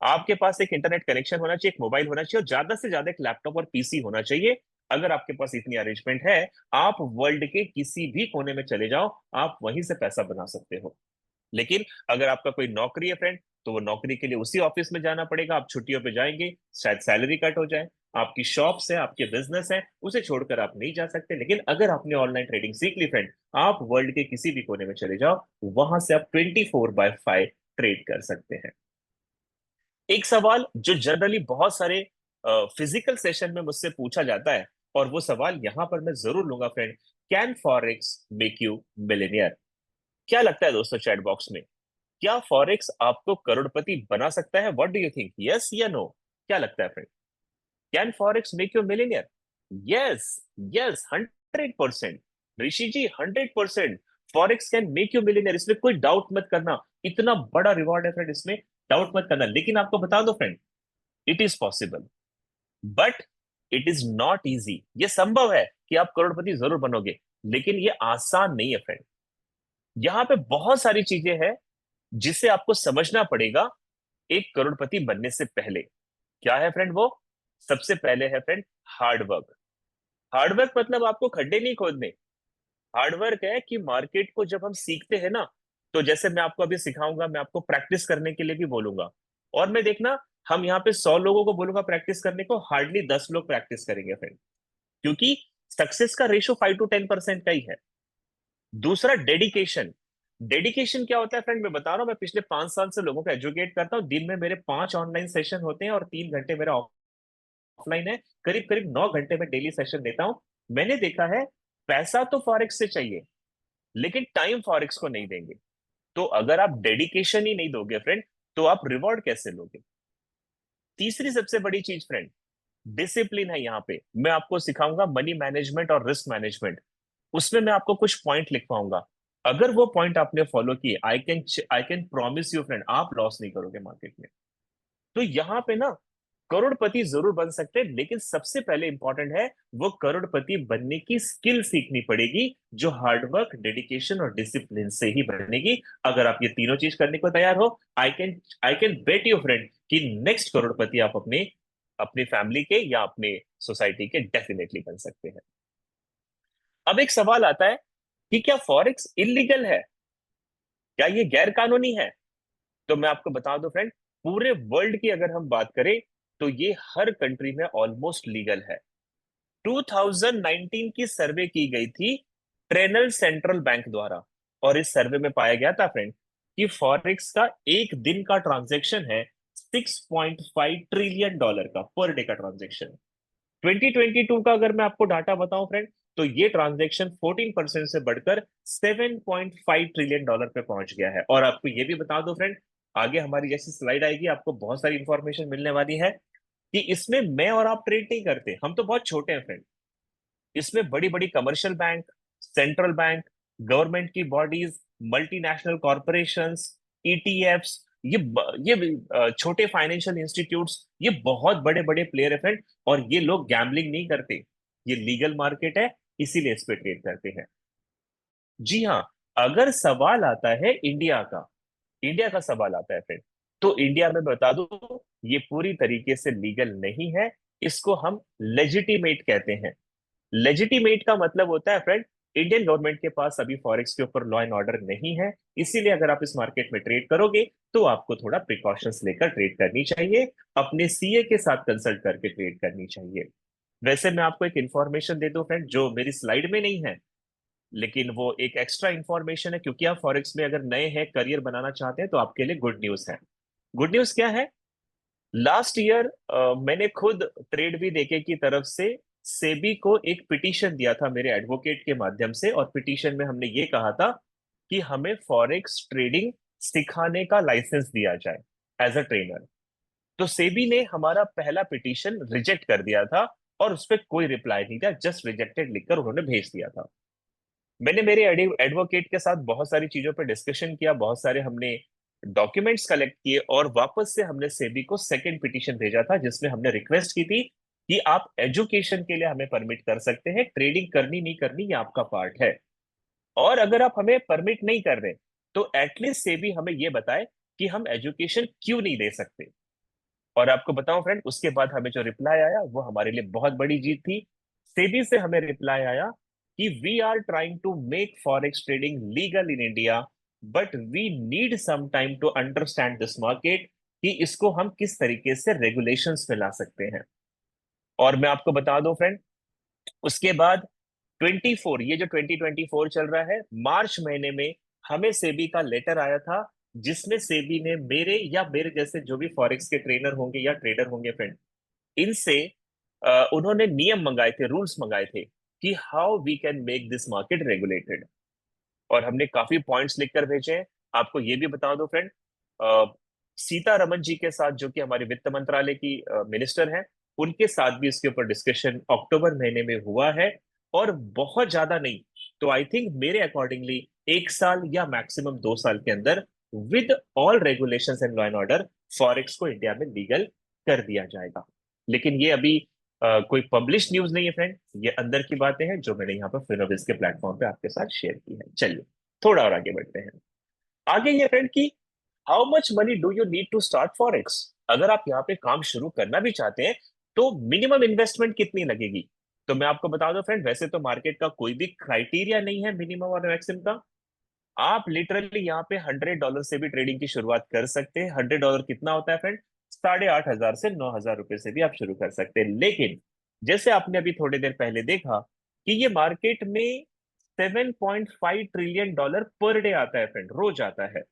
आपके पास एक इंटरनेट कनेक्शन होना चाहिए, एक मोबाइल होना चाहिए, और ज्यादा से ज्यादा एक लैपटॉप और पीसी होना चाहिए। अगर आपके पास इतनी अरेंजमेंट है, आप वर्ल्ड के किसी भी कोने में चले जाओ, आप वहीं से पैसा बना सकते हो। लेकिन अगर आपका कोई नौकरी है फ्रेंड, तो वो नौकरी के लिए उसी ऑफिस में जाना पड़ेगा, आप छुट्टियों पे जाएंगे, शायद सैलरी कट हो जाए। आपकी शॉप्स है, आपके बिजनेस है, उसे छोड़कर आप नहीं जा सकते। लेकिन अगर आपने ऑनलाइन ट्रेडिंग सीख ली फ्रेंड, आप वर्ल्ड के किसी भी कोने में चले जाओ, वहां से आप 24/5 ट्रेड कर सकते हैं। एक सवाल जो जनरली बहुत सारे फिजिकल सेशन में मुझसे पूछा जाता है, और वो सवाल यहां पर मैं जरूर लूंगा friend, can forex make you Millionaire? क्या लगता है दोस्तों चैट बॉक्स में, क्या फॉरेक्स आपको करोड़पति बना सकता है? What do you think, yes या नो? क्या लगता है friend? Can forex make you millionaire? Yes, yes, 100%। Rishi ji, 100%। Forex can make you millionaire, इसमें कोई डाउट मत करना। इतना बड़ा रिवॉर्ड है फ्रेंड, इसमें डाउट मत करना। लेकिन आपको बता दो friend, it is possible, but it is not easy. ये संभव है कि आप करोड़पति जरूर बनोगे, लेकिन ये आसान नहीं है फ्रेंड। यहाँ पे बहुत सारी चीजें हैं जिसे आपको समझना पड़ेगा एक करोड़पति बनने से पहले। क्या है फ्रेंड वो? सबसे पहले है friend hard work. Hard work मतलब आपको खड्डे नहीं खोदने। हार्ड वर्क है कि मार्केट को जब हम सीखते हैं ना, तो जैसे मैं आपको अभी सिखाऊंगा, मैं आपको प्रैक्टिस करने के लिए भी बोलूंगा। और मैं देखना, हम यहाँ पे 100 लोगों को बोलूंगा प्रैक्टिस करने को, हार्डली 10 लोग प्रैक्टिस करेंगे फ्रेंड। क्योंकि सक्सेस का रेशो 5 to 10% का ही है। दूसरा डेडिकेशन। डेडिकेशन क्या होता है फ्रेंड, मैं बता रहा हूँ, मैं पिछले 5 साल से लोगों को एजुकेट करता हूँ। दिन में मेरे 5 ऑनलाइन सेशन होते हैं और 3 घंटे मेरा ऑफलाइन है। करीब करीब 9 घंटे में डेली सेशन देता हूं। मैंने देखा है, पैसा तो फॉरेक्स से चाहिए, लेकिन टाइम फॉरेक्स को नहीं देंगे। तो अगर आप डेडिकेशन ही नहीं दोगे फ्रेंड, तो आप रिवॉर्ड कैसे लोगे? तीसरी सबसे बड़ी चीज फ्रेंड, डिसिप्लिन है। यहाँ पे मैं आपको सिखाऊंगा मनी मैनेजमेंट और रिस्क मैनेजमेंट। उसमें मैं आपको कुछ पॉइंट लिख पाऊंगा। अगर वो पॉइंट आपने फॉलो किए, I can promise you friend, आप लॉस नहीं करोगे मार्केट में। तो यहाँ पे ना, करोड़पति जरूर बन सकते हैं, लेकिन सबसे पहले इंपॉर्टेंट है वो करोड़पति बनने की स्किल सीखनी पड़ेगी, जो हार्डवर्क, डेडिकेशन और डिसिप्लिन से ही बनेगी। अगर आप ये तीनों चीज करने को तैयार हो, I can bet you friend कि नेक्स्ट करोड़पति आप अपने अपनी फैमिली के या अपने सोसाइटी के डेफिनेटली बन सकते हैं। अब एक सवाल आता है कि क्या फॉरेक्स इलीगल है? क्या ये गैर कानूनी है? तो मैं आपको बता दूं फ्रेंड, पूरे वर्ल्ड की अगर हम बात करें, तो ये हर कंट्री में ऑलमोस्ट लीगल है। 2019 की सर्वे की गई थी ट्रेनल सेंट्रल बैंक द्वारा, और इस सर्वे में पाया गया था फ्रेंड कि फॉरेक्स का एक दिन का ट्रांजैक्शन है $6.5 ट्रिलियन का, पर डे का ट्रांजैक्शन। 2022 का अगर मैं आपको डाटा बताऊं फ्रेंड, तो ये ट्रांजैक्शन 14% से बढ़कर $7.5 ट्रिलियन पे पहुंच गया है। और आपको ये भी बता दो फ्रेंड, आगे हमारी जैसी स्लाइड आएगी, आपको बहुत सारी इंफॉर्मेशन मिलने वाली है कि इसमें मैं और आप ट्रेड नहीं करते, हम तो बहुत छोटे हैं फ्रेंड। इसमें बड़ी बड़ी commercial bank, central bank, government की बॉडीज, मल्टीनेशनल कॉरपोरेशंस, ईटीएफ्स, ये छोटे फाइनेंशियल इंस्टीट्यूट्स, ये बहुत बड़े बड़े प्लेयर है फ्रेंड। और ये लोग गैम्बलिंग नहीं करते, ये लीगल मार्केट है, इसीलिए इस पे ट्रेड करते हैं। जी हाँ। अगर सवाल आता है इंडिया का, इंडिया का सवाल आता है फिर, तो इंडिया में बता दूं, ये पूरी तरीके से लीगल नहीं है। इसको हम लेजिटिमेट कहते हैं। लेजिटिमेट का मतलब होता है फ्रेंड, इंडियन गवर्नमेंट के पास अभी फॉरेक्स के ऊपर लॉ एंड ऑर्डर नहीं है। इसीलिए अगर आप इस मार्केट में ट्रेड करोगे, तो आपको थोड़ा प्रिकॉशंस लेकर ट्रेड करनी चाहिए, अपने सीए के साथ कंसल्ट करके ट्रेड करनी चाहिए। वैसे मैं आपको एक इंफॉर्मेशन दे दूं फ्रेंड, जो मेरी स्लाइड में नहीं है, लेकिन वो एक एक्स्ट्रा इंफॉर्मेशन है, क्योंकि आप फॉरेक्स में अगर नए हैं, करियर बनाना चाहते हैं, तो आपके लिए गुड न्यूज है। गुड न्यूज क्या है? लास्ट ईयर मैंने खुद ट्रेड भी देखे की तरफ से सेबी को एक पिटीशन दिया था मेरे एडवोकेट के माध्यम से, और पिटीशन में हमने ये कहा था कि हमें फॉरेक्स ट्रेडिंग सिखाने का लाइसेंस दिया जाए एज अ ट्रेनर। तो सेबी ने हमारा पहला पिटीशन रिजेक्ट कर दिया था, और उस पर कोई रिप्लाई नहीं था, जस्ट रिजेक्टेड लिखकर उन्होंने भेज दिया था। मैंने मेरे एडवोकेट के साथ बहुत सारी चीजों पर डिस्कशन किया, बहुत सारे हमने डॉक्यूमेंट्स कलेक्ट किए, और वापस से हमने सेबी को सेकंड पिटीशन भेजा था, जिसमें हमने रिक्वेस्ट की थी कि आप एजुकेशन के लिए हमें परमिट कर सकते हैं, ट्रेडिंग करनी नहीं करनी ये आपका पार्ट है। और अगर आप हमें परमिट नहीं कर रहे, तो एटलीस्ट सेबी हमें ये बताए कि हम एजुकेशन क्यों नहीं दे सकते। और आपको बताऊं फ्रेंड, उसके बाद हमें जो रिप्लाई आया, वो हमारे लिए बहुत बड़ी जीत थी। सेबी से हमें रिप्लाई आया कि we are trying to make forex trading legal in India, but we need some time to understand this market, कि इसको हम किस तरीके से रेगुलेशंस में ला सकते हैं। और मैं आपको बता दूं फ्रेंड, उसके बाद 24, ये जो 2024 चल रहा है, मार्च महीने में हमें सेबी का लेटर आया था, जिसमें सेबी ने मेरे या मेरे जैसे जो भी फॉरेक्स के ट्रेनर होंगे या ट्रेडर होंगे फ्रेंड, इनसे उन्होंने नियम मंगाए थे, रूल्स मंगाए थे कि how we can make this market regulated. और हमने काफी पॉइंट्स लिखकर भेजे हैं। आपको ये भी बता दो फ्रेंड, सीतारमन जी के साथ, जो कि हमारे वित्त मंत्रालय की मिनिस्टर हैं, उनके साथ भी इसके ऊपर डिस्कशन अक्टूबर महीने में हुआ है। और बहुत ज्यादा नहीं तो आई थिंक मेरे अकॉर्डिंगली 1 साल या मैक्सिमम 2 साल के अंदर with all regulations and law and order forex को इंडिया में लीगल कर दिया जाएगा। लेकिन ये अभी कोई पब्लिश न्यूज नहीं है फ्रेंड, ये अंदर की बातें हैं जो मैंने यहाँ पर फिनोविस के प्लेटफॉर्म पे आपके साथ शेयर की है। चलिए थोड़ा और आगे बढ़ते हैं। आगे ये फ्रेंड की, how much money do you need to start forex? अगर आप यहाँ पे काम शुरू करना भी चाहते हैं तो मिनिमम इन्वेस्टमेंट कितनी लगेगी? तो मैं आपको बता दूं फ्रेंड, वैसे तो मार्केट का कोई भी क्राइटेरिया नहीं है मिनिमम और मैक्सिमम का। आप लिटरली यहाँ पे $100 से भी ट्रेडिंग की शुरुआत कर सकते हैं। $100 कितना होता है फ्रेंड? 8,500 से 9,000 रुपए से भी आप शुरू कर सकते हैं। लेकिन जैसे आपने अभी थोड़ी देर पहले देखा कि ये मार्केट में $7.5 ट्रिलियन पर डे आता है फ्रेंड, रोज आता है।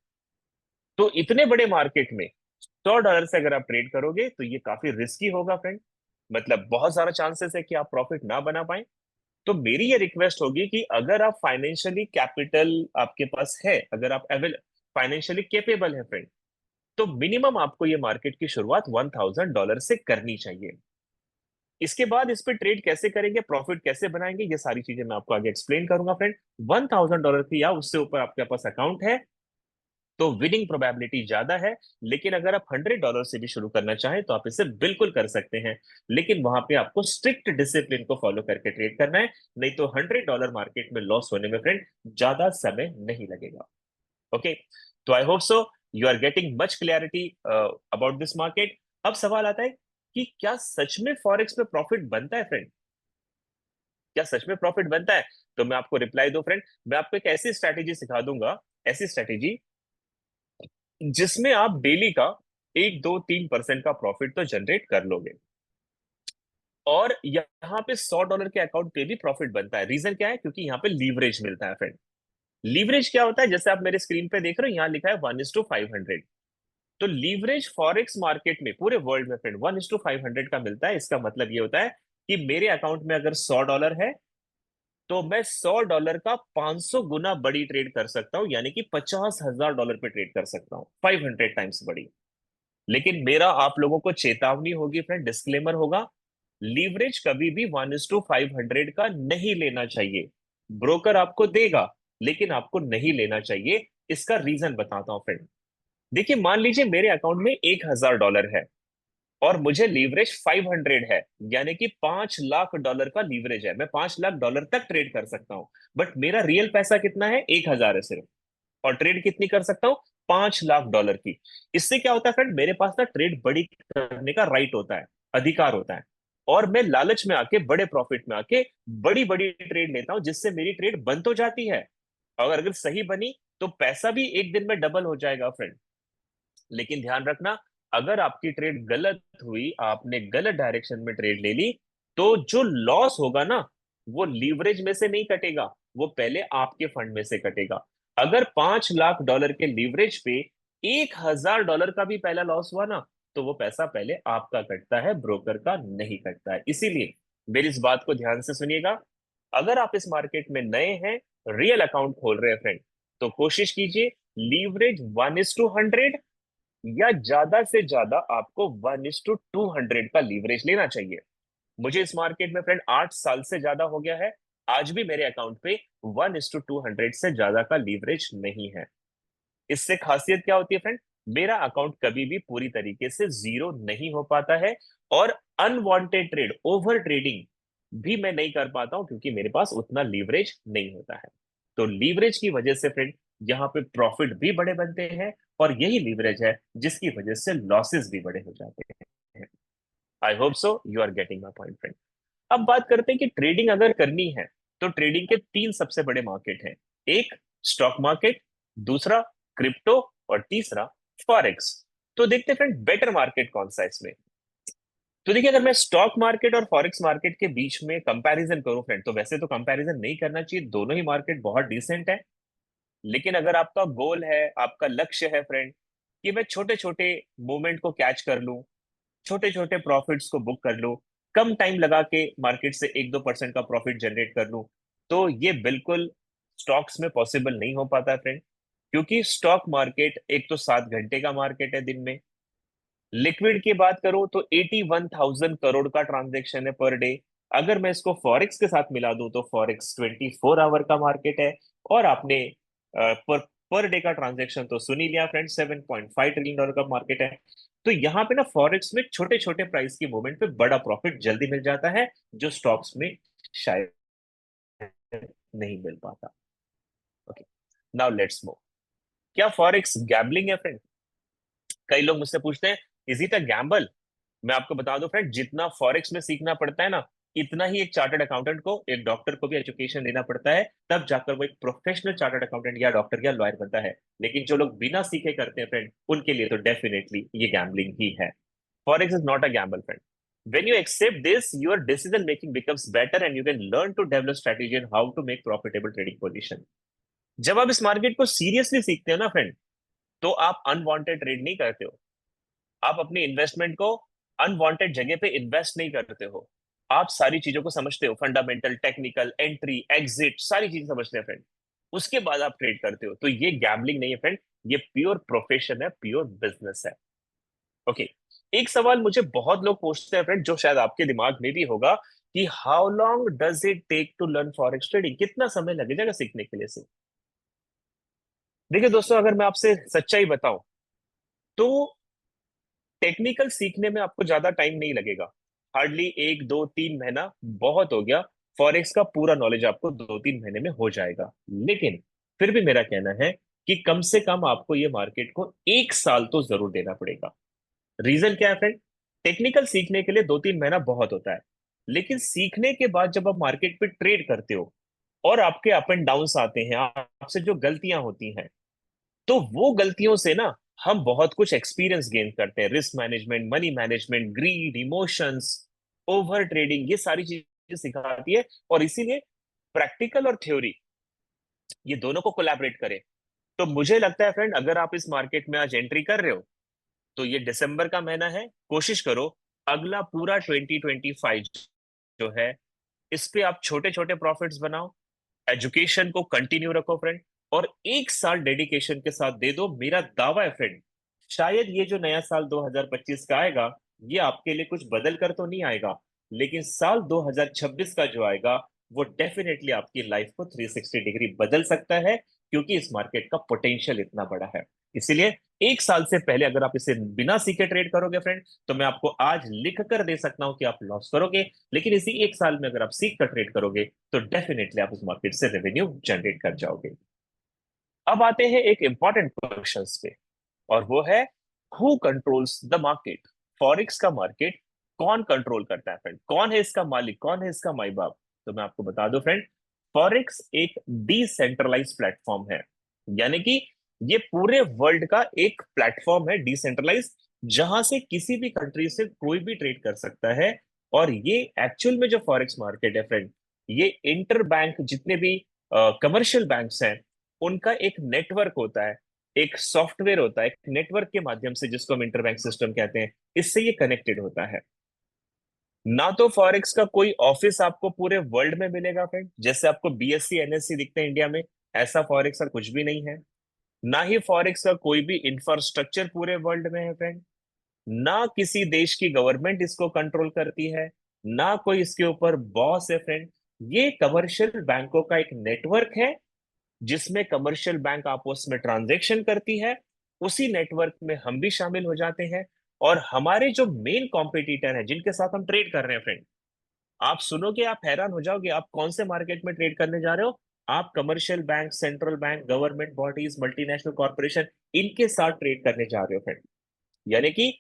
तो इतने बड़े मार्केट में $100 से अगर आप ट्रेड करोगे तो ये काफी रिस्की होगा फ्रेंड। मतलब बहुत सारा चांसेस है कि आप प्रॉफिट ना बना पाए। तो मेरी ये रिक्वेस्ट होगी कि अगर आप फाइनेंशियली कैपिटल आपके पास है, अगर आप अवेल फाइनेंशियली केपेबल है फ्रेंड, तो मिनिमम आपको ये मार्केट की शुरुआत $1,000 से करनी चाहिए। इसके बाद इस पे ट्रेड कैसे करेंगे, प्रॉफिट कैसे बनाएंगे, ये सारी चीजें मैं आपको आगे एक्सप्लेन करूंगा फ्रेंड। $1,000 की या उससे ऊपर आपके पास अकाउंट है तो विनिंग प्रोबेबिलिटी ज्यादा है। लेकिन अगर आप $100 से भी शुरू करना चाहें तो आप इसे बिल्कुल कर सकते हैं। लेकिन वहां पे आपको स्ट्रिक्ट डिसिप्लिन को फॉलो करके ट्रेड करना है, नहीं तो $100 मार्केट में लॉस होने में फ्रेंड ज्यादा समय नहीं लगेगा। ओके, तो I hope so you are getting much clarity about this market. अब सवाल आता है कि क्या सच में फॉरेक्स में प्रॉफिट बनता है फ्रेंड? क्या सच में प्रॉफिट बनता है? तो मैं आपको रिप्लाई दो फ्रेंड, मैं आपको एक ऐसी स्ट्रैटेजी सिखा दूंगा, ऐसी स्ट्रैटेजी जिसमें आप डेली का 1 2 3% का प्रॉफिट तो जनरेट कर लोगे। और यहाँ पे $100 के अकाउंट पे भी प्रॉफिट बनता है। रीजन क्या है? क्योंकि यहाँ पे लीवरेज मिलता है फ्रेंड। लीवरेज क्या होता है? जैसे आप मेरे स्क्रीन पे देख रहे हो, यहाँ लिखा है 1:500। तो लीवरेज फॉरेक्स मार्केट में पूरे वर्ल्ड में फ्रेंड 1:500 का मिलता है। इसका मतलब ये होता है कि मेरे अकाउंट में अगर $100 है तो मैं $100 का 500 गुना बड़ी ट्रेड कर सकता हूं, यानी कि $50,000 पे ट्रेड कर सकता हूं, 500 टाइम्स बड़ी। लेकिन मेरा आप लोगों को चेतावनी होगी फ्रेंड, डिस्क्लेमर होगा, लीवरेज कभी भी 1:500 का नहीं लेना चाहिए। ब्रोकर आपको देगा लेकिन आपको नहीं लेना चाहिए। इसका रीजन बताता हूं फ्रेंड। देखिए, मान लीजिए मेरे अकाउंट में $1,000 है और मुझे लीवरेज 500 है, यानी कि $5 लाख का लीवरेज है। मैं $5 लाख तक ट्रेड कर सकता हूं। बट मेरा रियल पैसा कितना है? 1,000 है सिर्फ। और ट्रेड कितनी कर सकता हूँ? $5 लाख की। इससे क्या होता है फ्रेंड, मेरे पास ना ट्रेड बड़ी करने का राइट होता है, अधिकार होता है। और मैं लालच में आके, बड़े प्रॉफिट में आके बड़ी बड़ी ट्रेड लेता हूं, जिससे मेरी ट्रेड बन तो जाती है, और अगर सही बनी तो पैसा भी एक दिन में डबल हो जाएगा फ्रेंड। लेकिन ध्यान रखना, अगर आपकी ट्रेड गलत हुई, आपने गलत डायरेक्शन में ट्रेड ले ली, तो जो लॉस होगा ना, वो लीवरेज में से नहीं कटेगा, वो पहले आपके फंड में से कटेगा। अगर $5 लाख के लीवरेज पे $1,000 का भी पहला लॉस हुआ ना, तो वो पैसा पहले आपका कटता है, ब्रोकर का नहीं कटता है। इसीलिए मेरी इस बात को ध्यान से सुनिएगा। अगर आप इस मार्केट में नए हैं, रियल अकाउंट खोल रहे हैं फ्रेंड, तो कोशिश कीजिए लीवरेज 1:100 या ज्यादा से ज्यादा आपको 1:200 का लीवरेज लेना चाहिए। मुझे इस मार्केट में फ्रेंड 8 साल से ज्यादा हो गया है, आज भी मेरे अकाउंट पे 1:200 से ज्यादा का लीवरेज नहीं है। इससे खासियत क्या होती है फ्रेंड? मेरा अकाउंट कभी भी पूरी तरीके से जीरो नहीं हो पाता है, और अनवांटेड ट्रेड, ओवर ट्रेडिंग भी मैं नहीं कर पाता हूं, क्योंकि मेरे पास उतना लीवरेज नहीं होता है। तो लीवरेज की वजह से फ्रेंड यहाँ पे प्रॉफिट भी बड़े बनते हैं, और यही लीवरेज है जिसकी वजह से लॉसेस भी बड़े हो जाते हैं। I hope so you are getting my point friend. अब बात करते हैं कि ट्रेडिंग अगर करनी है तो ट्रेडिंग के 3 सबसे बड़े मार्केट हैं। एक स्टॉक मार्केट, दूसरा क्रिप्टो, और तीसरा फॉरेक्स। तो देखते हैं फ्रेंड बेटर मार्केट कौन सा है इसमें। तो देखिए, अगर मैं स्टॉक मार्केट और फॉरेक्स मार्केट के बीच में कंपैरिजन करूं फ्रेंड, तो वैसे तो कंपैरिजन नहीं करना चाहिए, दोनों ही मार्केट बहुत डिसेंट है। लेकिन अगर आपका गोल है, आपका लक्ष्य है फ्रेंड कि मैं छोटे छोटे मूवमेंट को कैच कर लूं, छोटे छोटे प्रॉफिट्स को बुक कर लूं, कम टाइम लगा के मार्केट से 1 2% का प्रॉफिट जनरेट कर लूं, तो ये बिल्कुल स्टॉक्स में पॉसिबल नहीं हो पाता है फ्रेंड। क्योंकि स्टॉक मार्केट एक तो 7 घंटे का मार्केट है दिन में। लिक्विड की बात करूं तो 81,000 करोड़ का ट्रांजेक्शन है पर डे। अगर मैं इसको फॉरेक्स के साथ मिला दूं तो फॉरेक्स 24 आवर का मार्केट है। और आपने पर पर डे का ट्रांजेक्शन तो सुन ही लिया फ्रेंड, $7.5 ट्रिलियन का मार्केट है। तो यहाँ पे ना फॉरेक्स में छोटे छोटे प्राइस की मूवमेंट पे बड़ा प्रॉफिट जल्दी मिल जाता है, जो स्टॉक्स में शायद नहीं मिल पाता। Okay, now let's move. क्या फॉरेक्स गैम्बलिंग है फ्रेंड? कई लोग मुझसे पूछते हैं, इज इट अ गैम्बल? मैं आपको बता दूं फ्रेंड, जितना फॉरेक्स में सीखना पड़ता है ना, इतना ही एक चार्टर्ड अकाउंटेंट को, एक डॉक्टर को भी एजुकेशन लेना पड़ता है, तब जाकर वो एक प्रोफेशनल चार्टर्ड अकाउंटेंट या डॉक्टर या लॉयर बनता है। लेकिन जो लोग बिना सीखे करते हैं फ्रेंड, उनके लिए तो डेफिनेटली ये गैम्बलिंग ही है। Forex is not a gamble friend. When you accept this, your decision making becomes better and you can learn to develop strategy and how to make profitable trading position. जब आप इस market को seriously सीखते हो ना friend, तो आप unwanted trade नहीं करते हो। आप अपनी इन्वेस्टमेंट को अनवांटेड जगह पे इन्वेस्ट नहीं करते हो। आप सारी चीजों को समझते हो, फंडामेंटल, टेक्निकल, एंट्री, एग्जिट, सारी चीजें समझते हैं फ्रेंड। उसके बाद आप ट्रेड करते हो। तो ये गैम्बलिंग नहीं है फ्रेंड, ये प्योर प्रोफेशन है, प्योर बिजनेस है। ओके, एक सवाल मुझे बहुत लोग पूछते हैं फ्रेंड, जो शायद आपके दिमाग में भी होगा, कि how long does it take to learn forex trading? कितना समय लगेगा सीखने के लिए से? देखिए दोस्तों, अगर मैं आपसे सच्चाई बताऊं तो टेक्निकल सीखने में आपको ज्यादा टाइम नहीं लगेगा। हार्डली 1 2 3 महीना बहुत हो गया। फॉरेक्स का पूरा नॉलेज आपको 2 3 महीने में हो जाएगा। लेकिन फिर भी मेरा कहना है कि कम से कम आपको ये मार्केट को 1 साल तो जरूर देना पड़ेगा। रीजन क्या है फ्रेंड? टेक्निकल सीखने के लिए 2 3 महीना बहुत होता है, लेकिन सीखने के बाद जब आप मार्केट पे ट्रेड करते हो और आपके अप एंड डाउन्स आते हैं, आपसे जो गलतियां होती हैं, तो वो गलतियों से ना हम बहुत कुछ एक्सपीरियंस गेन करते हैं। Risk management, money management, greed, emotions, over trading, ये सारी चीजें सिखाती है। और इसीलिए प्रैक्टिकल और थ्योरी, ये दोनों को कोलैबोरेट करें। तो मुझे लगता है फ्रेंड, अगर आप इस मार्केट में आज एंट्री कर रहे हो, तो ये दिसंबर का महीना है, कोशिश करो अगला पूरा 2025 जो है, इस पे आप छोटे छोटे प्रॉफिट्स बनाओ। एजुकेशन को कंटिन्यू रखो फ्रेंड, और 1 साल डेडिकेशन के साथ दे दो। मेरा दावा है फ्रेंड, शायद ये जो नया साल 2025 का आएगा, ये आपके लिए कुछ बदल कर तो नहीं आएगा, लेकिन साल 2026 का जो आएगा, वो डेफिनेटली आपकी लाइफ को 360 डिग्री बदल सकता है, क्योंकि इस मार्केट का पोटेंशियल इतना बड़ा है। इसीलिए 1 साल से पहले अगर आप इसे बिना सीखे ट्रेड करोगे फ्रेंड, तो मैं आपको आज लिख कर दे सकता हूं कि आप लॉस करोगे। लेकिन इसी 1 साल में अगर आप सीख कर ट्रेड करोगे, तो डेफिनेटली आप उस मार्केट से रेवेन्यू जनरेट कर जाओगे। अब आते हैं एक इंपॉर्टेंट क्वेश्चन पे, और वो है, who controls the market? Forex का मार्केट कौन कंट्रोल करता है फ्रेंड? कौन है इसका मालिक, कौन है इसका माई बाप? तो मैं आपको बता दूं फ्रेंड, फॉरेक्स एक डिसेंट्रलाइज प्लेटफॉर्म है। यानी कि ये पूरे वर्ल्ड का एक प्लेटफॉर्म है, डिसेंट्रलाइज, जहां से किसी भी कंट्री से कोई भी ट्रेड कर सकता है। और ये एक्चुअल में जो फॉरेक्स मार्केट है फ्रेंड, ये इंटर बैंक, जितने भी कमर्शियल बैंक्स हैं, उनका एक नेटवर्क होता है, एक सॉफ्टवेयर होता है, एक नेटवर्क के माध्यम से, जिसको हम इंटरबैंक सिस्टम कहते हैं, इससे ये कनेक्टेड होता है। ना तो फॉरेक्स का कोई ऑफिस आपको पूरे वर्ल्ड में मिलेगा फ्रेंड, जैसे आपको बीएससी एनएससी दिखते हैं इंडिया में, ऐसा फॉरेक्स का कुछ भी नहीं है। ना ही फॉरेक्स का कोई भी इंफ्रास्ट्रक्चर पूरे वर्ल्ड में है फ्रेंड। ना किसी देश की गवर्नमेंट इसको कंट्रोल करती है, ना कोई इसके ऊपर बॉस है फ्रेंड। ये कमर्शियल बैंकों का एक नेटवर्क है, जिसमें कमर्शियल बैंक आपस में ट्रांजैक्शन करती है। उसी नेटवर्क में हम भी शामिल हो जाते हैं। और हमारे जो मेन कॉम्पिटिटर हैं, जिनके साथ हम ट्रेड कर रहे हैं फ्रेंड, आप सुनोगे आप हैरान हो जाओगे, आप कौन से मार्केट में ट्रेड करने जा रहे हो? आप commercial bank, central bank, government bodies, multinational corporation, इनके साथ ट्रेड करने जा रहे हो फ्रेंड। यानी कि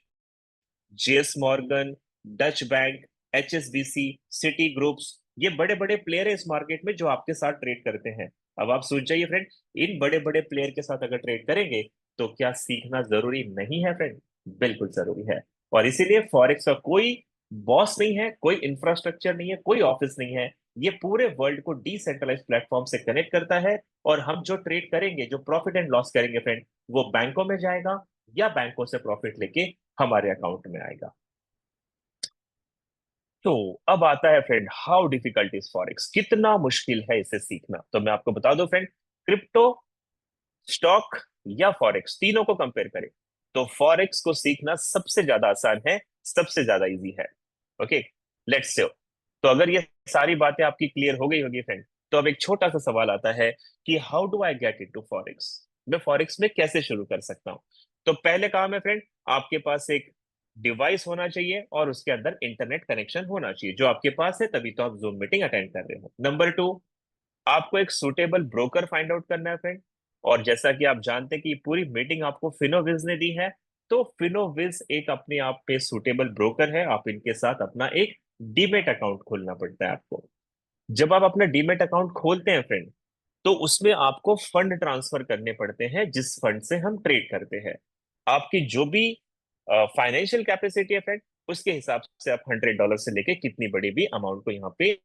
JS Morgan, Dutch bank, HSBC, city groups, ये बड़े बड़े प्लेयर है इस मार्केट में, जो आपके साथ ट्रेड करते हैं। अब आप सोच जाइए फ्रेंड, इन बड़े बड़े प्लेयर के साथ अगर ट्रेड करेंगे, तो क्या सीखना जरूरी नहीं है फ्रेंड? बिल्कुल जरूरी है। और इसीलिए फॉरेक्स का कोई बॉस नहीं है, कोई इंफ्रास्ट्रक्चर नहीं है, कोई ऑफिस नहीं है। ये पूरे वर्ल्ड को डिसेंट्रलाइज प्लेटफॉर्म से कनेक्ट करता है। और हम जो ट्रेड करेंगे, जो प्रॉफिट एंड लॉस करेंगे फ्रेंड, वो बैंकों में जाएगा, या बैंकों से प्रॉफिट लेके हमारे अकाउंट में आएगा। तो अब आता है friend, how difficult is forex? कितना मुश्किल है इसे सीखना? तो मैं आपको बता दूं फ्रेंड, क्रिप्टो स्टॉक या फॉरेक्स, तीनों को कंपेयर करें तो फॉरेक्स को सीखना सबसे ज्यादा आसान है, सबसे ज्यादा इजी है। Okay, let's say. तो अगर ये सारी बातें आपकी क्लियर हो गई होगी फ्रेंड, तो अब एक छोटा सा सवाल आता है कि how do I get into forex, मैं फॉरेक्स में कैसे शुरू कर सकता हूं। तो पहले काम है फ्रेंड, आपके पास एक डिवाइस होना चाहिए और उसके अंदर इंटरनेट कनेक्शन होना चाहिए, जो आपके पास है, तभी तो आप जूम मीटिंग अटेंड कर रहे हो। नंबर टू, आपको एक सुटेबल ब्रोकर फाइंड आउट करना है फ्रेंड। और जैसा कि आप जानते हैं कि पूरी मीटिंग आपको फिनोविज ने दी है, तो फिनोविज एक अपने आप पे सुटेबल ब्रोकर है। आप इनके साथ अपना एक डीमेट अकाउंट खोलना पड़ता है आपको। जब आप अपना डीमेट अकाउंट खोलते हैं फ्रेंड, तो उसमें आपको फंड ट्रांसफर करने पड़ते हैं, जिस फंड से हम ट्रेड करते हैं। आपकी जो भी फाइनेंशियल कैपेसिटी है फ्रेंड, उसके हिसाब से आप $100 से लेके कितनी बड़ी भी अमाउंट को यहाँ पे,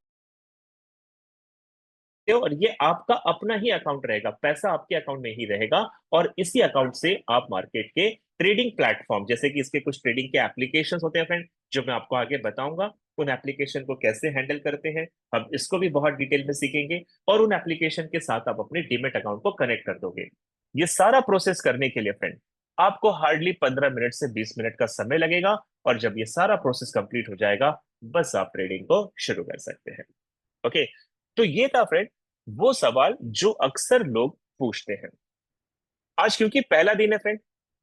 और ये आपका अपना ही अकाउंट रहेगा, पैसा आपके अकाउंट में ही रहेगा। और इसी अकाउंट से आप मार्केट के ट्रेडिंग प्लेटफॉर्म, जैसे कि इसके कुछ ट्रेडिंग के एप्लीकेशन होते हैं फ्रेंड, जो मैं आपको आगे बताऊंगा, उन एप्लीकेशन को कैसे हैंडल करते हैं, हम इसको भी बहुत डिटेल में सीखेंगे। और उन एप्लीकेशन के साथ आप अपने डीमेट अकाउंट को कनेक्ट कर दोगे। ये सारा प्रोसेस करने के लिए फ्रेंड आपको हार्डली 15 मिनट से 20 मिनट का समय लगेगा। और जब ये सारा प्रोसेस कंप्लीट हो जाएगा, बस आप ट्रेडिंग को शुरू कर सकते हैं। ओके, तो ये था फ्रेंड वो सवाल जो अक्सर लोग पूछते हैं। आज क्योंकि पहला दिन है फ्रेंड,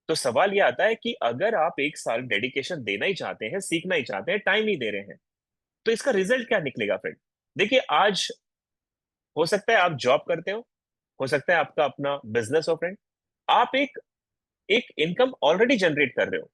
तो सवाल ये आता है कि अगर आप एक साल डेडिकेशन देना ही चाहते हैं, सीखना ही चाहते हैं, टाइम ही दे रहे हैं, तो इसका रिजल्ट क्या निकलेगा फ्रेंड। देखिए, आज हो सकता है आप जॉब करते हो सकता है आपका अपना बिजनेस हो फ्रेंड, आप एक एक इनकम ऑलरेडी जनरेट कर रहे हो।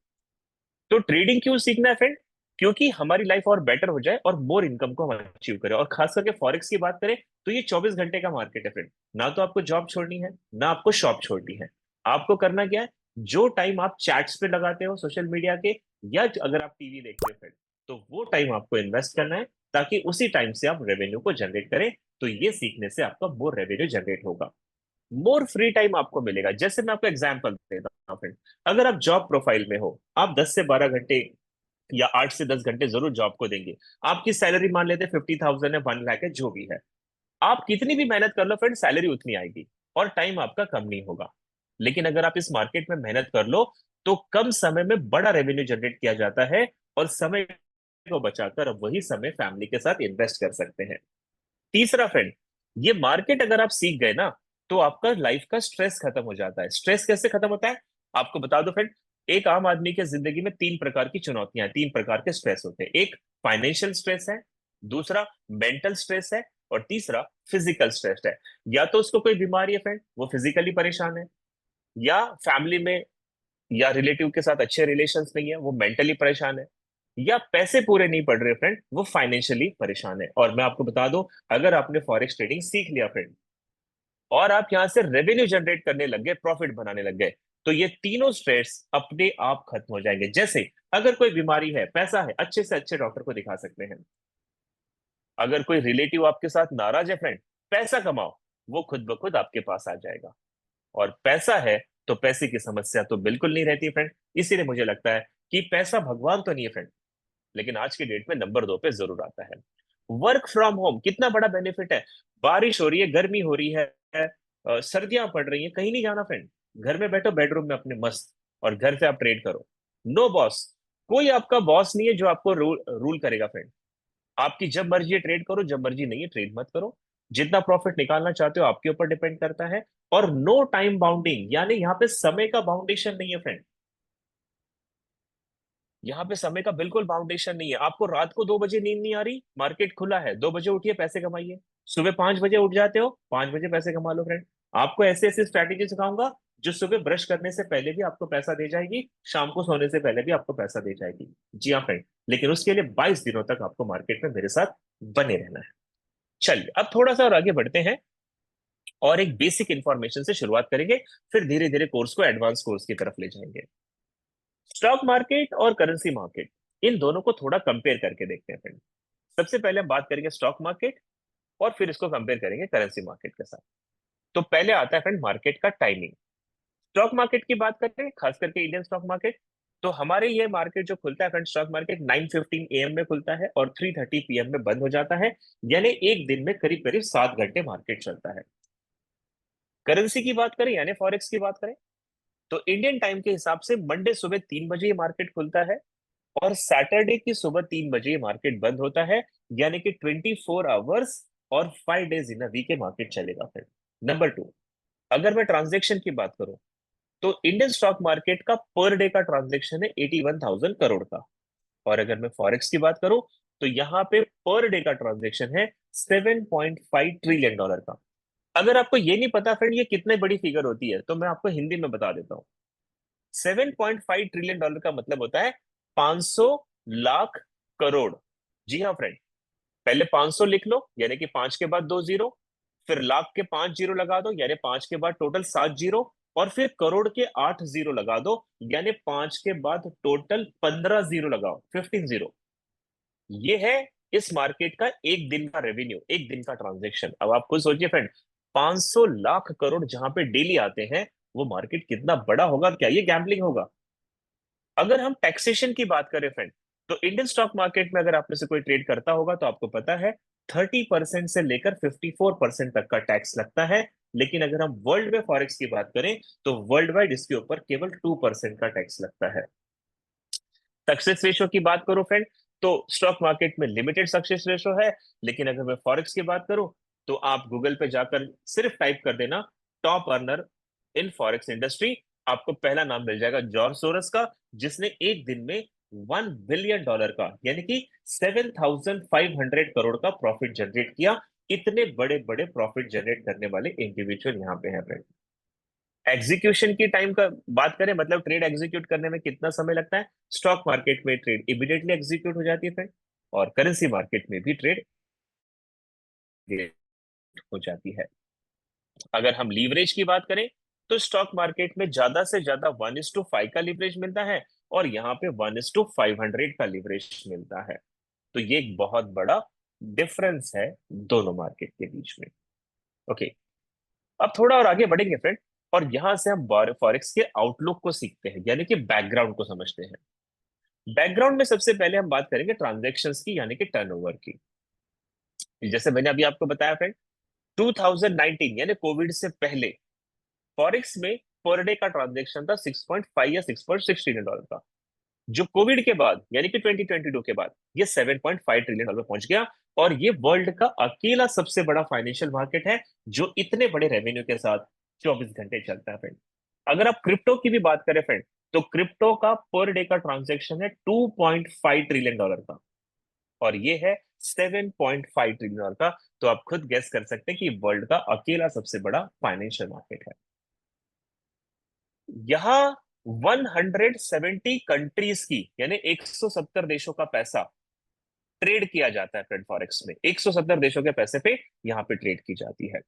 तो ट्रेडिंग क्यों सीखना है फ्रेंड, क्योंकि हमारी लाइफ और बेटर हो जाए और मोर इनकम को हम अचीव करें। और खास करके फॉरेक्स की बात करें, तो ये 24 घंटे का मार्केट है फ्रेंड। ना तो आपको जॉब छोड़नी है, ना आपको शॉप छोड़नी है। आपको करना क्या है, जो टाइम आप चैट्स पे लगाते हो सोशल मीडिया के, या अगर आप टीवी देखते हो फ्रेंड, तो वो टाइम आपको इन्वेस्ट करना है, ताकि उसी टाइम से आप रेवेन्यू को जनरेट करें। तो ये सीखने से आपका मोर रेवेन्यू जनरेट होगा, मोर फ्री टाइम आपको मिलेगा। जैसे मैं आपको एग्जांपल देता हूँ फ्रेंड, अगर आप जॉब प्रोफाइल में हो, आप 10 से 12 घंटे या 8 से 10 घंटे जरूर जॉब को देंगे। आपकी सैलरी मान लेते हैं 50,000 है, 1 लाख है, जो भी है। आप कितनी भी मेहनत कर लो फ्रेंड, सैलरी उतनी आएगी और टाइम आपका कम नहीं होगा। लेकिन अगर आप इस मार्केट में मेहनत कर लो, तो कम समय में बड़ा रेवेन्यू जनरेट किया जाता है, और समय को बचाकर अब वही समय फैमिली के साथ इन्वेस्ट कर सकते हैं। तीसरा फ्रेंड, ये मार्केट अगर आप सीख गए ना, तो आपका लाइफ का स्ट्रेस खत्म हो जाता है। स्ट्रेस कैसे खत्म होता है, आपको बता दो फ्रेंड। एक आम आदमी के जिंदगी में 3 प्रकार की चुनौतियां, 3 प्रकार के स्ट्रेस होते हैं। एक फाइनेंशियल स्ट्रेस है, दूसरा मेंटल स्ट्रेस है, और तीसरा फिजिकल स्ट्रेस है। या तो उसको कोई बीमारी है फ्रेंड, वो फिजिकली परेशान है, या फैमिली में या रिलेटिव के साथ अच्छे रिलेशंस नहीं है, वो मेंटली परेशान है, या पैसे पूरे नहीं पड़ रहे फ्रेंड, वो फाइनेंशियली परेशान है। और मैं आपको बता दूं, अगर आपने फॉरेक्स ट्रेडिंग सीख लिया फ्रेंड, और आप यहां से रेवेन्यू जनरेट करने लग गए, प्रॉफिट बनाने लग गए, तो ये तीनों स्ट्रेस अपने आप खत्म हो जाएंगे। जैसे अगर कोई बीमारी है, पैसा है, अच्छे से अच्छे डॉक्टर को दिखा सकते हैं। अगर कोई रिलेटिव आपके साथ नाराज है फ्रेंड, पैसा कमाओ, वो खुद ब खुद आपके पास आ जाएगा। और पैसा है तो पैसे की समस्या तो बिल्कुल नहीं रहती फ्रेंड। इसीलिए मुझे लगता है कि पैसा भगवान तो नहीं है फ्रेंड, लेकिन आज की डेट में नंबर 2 पे जरूर आता है। वर्क फ्रॉम होम कितना बड़ा बेनिफिट है। बारिश हो रही है, गर्मी हो रही है, सर्दियां पड़ रही है, कहीं नहीं जाना फ्रेंड। घर में बैठो बेडरूम में अपने मस्त, और घर से आप ट्रेड करो। नो बॉस, कोई आपका बॉस नहीं है जो आपको रूल रूल करेगा फ्रेंड। आपकी जब मर्जी है ट्रेड करो, जब मर्जी नहीं है ट्रेड मत करो। जितना प्रॉफिट निकालना चाहते हो आपके ऊपर डिपेंड करता है। और नो टाइम बाउंडिंग, यानी यहाँ पे समय का बाउंडेशन नहीं है फ्रेंड। यहाँ पे समय का बिल्कुल बाउंडेशन नहीं है। आपको रात को 2 बजे नींद नहीं आ रही, मार्केट खुला है, 2 बजे उठिए, पैसे कमाइए। सुबह 5 बजे उठ जाते हो, 5 बजे पैसे कमा लो फ्रेंड। आपको ऐसे ऐसे स्ट्रैटेजी सिखाऊंगा, जो सुबह ब्रश करने से पहले भी आपको पैसा दे जाएगी, शाम को सोने से पहले भी आपको पैसा दे जाएगी। जी हाँ फ्रेंड, लेकिन उसके लिए 22 दिनों तक आपको मार्केट में मेरे साथ बने रहना है। चलिए, अब थोड़ा सा और आगे बढ़ते हैं, और एक बेसिक इंफॉर्मेशन से शुरुआत करेंगे, फिर धीरे धीरे कोर्स को एडवांस कोर्स की तरफ ले जाएंगे। स्टॉक मार्केट और करेंसी मार्केट, इन दोनों को थोड़ा कंपेयर करके देखते हैं फ्रेंड। सबसे पहले हम बात करेंगे स्टॉक मार्केट, और फिर इसको कंपेयर करेंगे करेंसी मार्केट के साथ। तो पहले आता है फ्रेंड मार्केट का टाइमिंग। स्टॉक मार्केट की बात करते हैं, खास करके इंडियन स्टॉक मार्केट। तो हमारे ये मार्केट जो खुलता है फ्रेंड, स्टॉक मार्केट 9:15 AM में खुलता है और 3:30 PM में बंद हो जाता है। यानी एक दिन में करीब करीब 7 घंटे मार्केट चलता है। करेंसी की बात करें यानी फॉरेक्स की बात करें, तो इंडियन टाइम के हिसाब से मंडे सुबह 3 बजे ये मार्केट खुलता है और सैटरडे की सुबह 3 बजे ये मार्केट बंद होता है। यानी कि 24 आवर्स और 5 डेज इन अ वीक ये मार्केट चलेगा फिर। नंबर टू, अगर मैं ट्रांजेक्शन की बात करूं, तो इंडियन स्टॉक मार्केट का पर डे का ट्रांजेक्शन है 81,000 करोड़ का। और अगर मैं फॉरेक्स की बात करूं, तो यहाँ पे पर डे का ट्रांजेक्शन है $7.5 ट्रिलियन का। अगर आपको ये नहीं पता फ्रेंड ये कितने बड़ी फिगर होती है, तो मैं आपको हिंदी में बता देता हूँ। $7.5 ट्रिलियन का मतलब होता है 500 लाख करोड़। जी हाँ फ्रेंड, पहले 500 लिख लो यानी कि 5 के बाद 2 जीरो, फिर लाख के 5 जीरो लगा दो यानी 5 के बाद टोटल 7 जीरो, और फिर करोड़ के 8 जीरो लगा दो यानी 5 के बाद टोटल 15 जीरो लगाओ, 15 जीरो। ये है इस मार्केट का एक दिन का रेवेन्यू, एक दिन का ट्रांजेक्शन। अब आप खुद सोचिए फ्रेंड, 500 लाख करोड़ जहां पे डेली आते हैं, वो मार्केट कितना बड़ा होगा, क्या ये गैम्बलिंग होगा? अगर हम टैक्सेशन की बात करें फ्रेंड, तो इंडियन स्टॉक मार्केट में अगर आप में से कोई ट्रेड करता होगा तो आपको पता है 30% से लेकर 54% तक का टैक्स लगता है। लेकिन अगर हम वर्ल्ड में फॉरेक्स की बात करें, तो वर्ल्ड वाइड इसके ऊपर केवल 2% का टैक्स लगता है। सक्सेस रेशो की बात करो फ्रेंड, तो स्टॉक मार्केट में लिमिटेड सक्सेस रेशो है। लेकिन अगर मैं फॉरेक्स की बात करूं, तो आप गूगल पे जाकर सिर्फ टाइप कर देना टॉप अर्नर इन फॉरेक्स इंडस्ट्री, आपको पहला नाम मिल जाएगा जॉर्ज सोरस का, जिसने एक दिन में $1 बिलियन का यानी कि 7,500 करोड़ का प्रॉफिट जनरेट किया। इतने बड़े बड़े प्रॉफिट जनरेट करने वाले इंडिविजुअल यहाँ पे हैं फ्रेंड। एग्जीक्यूशन की टाइम का बात करें, मतलब ट्रेड एग्जीक्यूट करने में कितना समय लगता है, स्टॉक मार्केट में ट्रेड इमीडिएटली एग्जीक्यूट हो जाती है फ्रेंड, और करेंसी मार्केट में भी ट्रेड हो जाती है। अगर हम लीवरेज की बात करें, तो स्टॉक मार्केट में ज्यादा से ज्यादा 1:5 का लीवरेज मिलता है, और यहाँ पे 1:500 का लीवरेज मिलता है। तो ये एक बहुत बड़ा डिफरेंस है दोनों मार्केट के बीच में। ओके, अब थोड़ा और आगे बढ़ेंगे फ्रेंड, और यहां से हम फॉरेक्स के आउटलुक को सीखते हैं यानी कि बैकग्राउंड को समझते हैं। बैकग्राउंड में सबसे पहले हम बात करेंगे ट्रांजैक्शंस की यानी कि टर्नओवर की। जैसे मैंने अभी आपको बताया फ्रेंड, 2019 यानी कोविड से पहले फॉरेक्स में पर डे का ट्रांजैक्शन था 6.5 या 6.6 ट्रिलियन का। जो कोविड के बाद यानी कि 2022 के बाद ये $7.5 ट्रिलियन पहुंच गया, और ये वर्ल्ड का अकेला सबसे बड़ा फाइनेंशियल मार्केट है जो इतने बड़े रेवेन्यू के साथ 24 घंटे चलता है फ्रेंड। अगर आप क्रिप्टो की भी बात करें फ्रेंड, तो क्रिप्टो का पर डे का ट्रांजैक्शन है $2.5 ट्रिलियन का, और ये है $7.5 ट्रिलियन का। तो आप खुद गेस कर सकते हैं कि वर्ल्ड का अकेला सबसे बड़ा फाइनेंशियल मार्केट है। यहाँ 170 कंट्रीज की यानी 170 देशों का पैसा ट्रेड किया जाता है फ्रेंड फॉरेक्स में। 170 देशों के पैसे पे यहाँ पे ट्रेड की जाती है।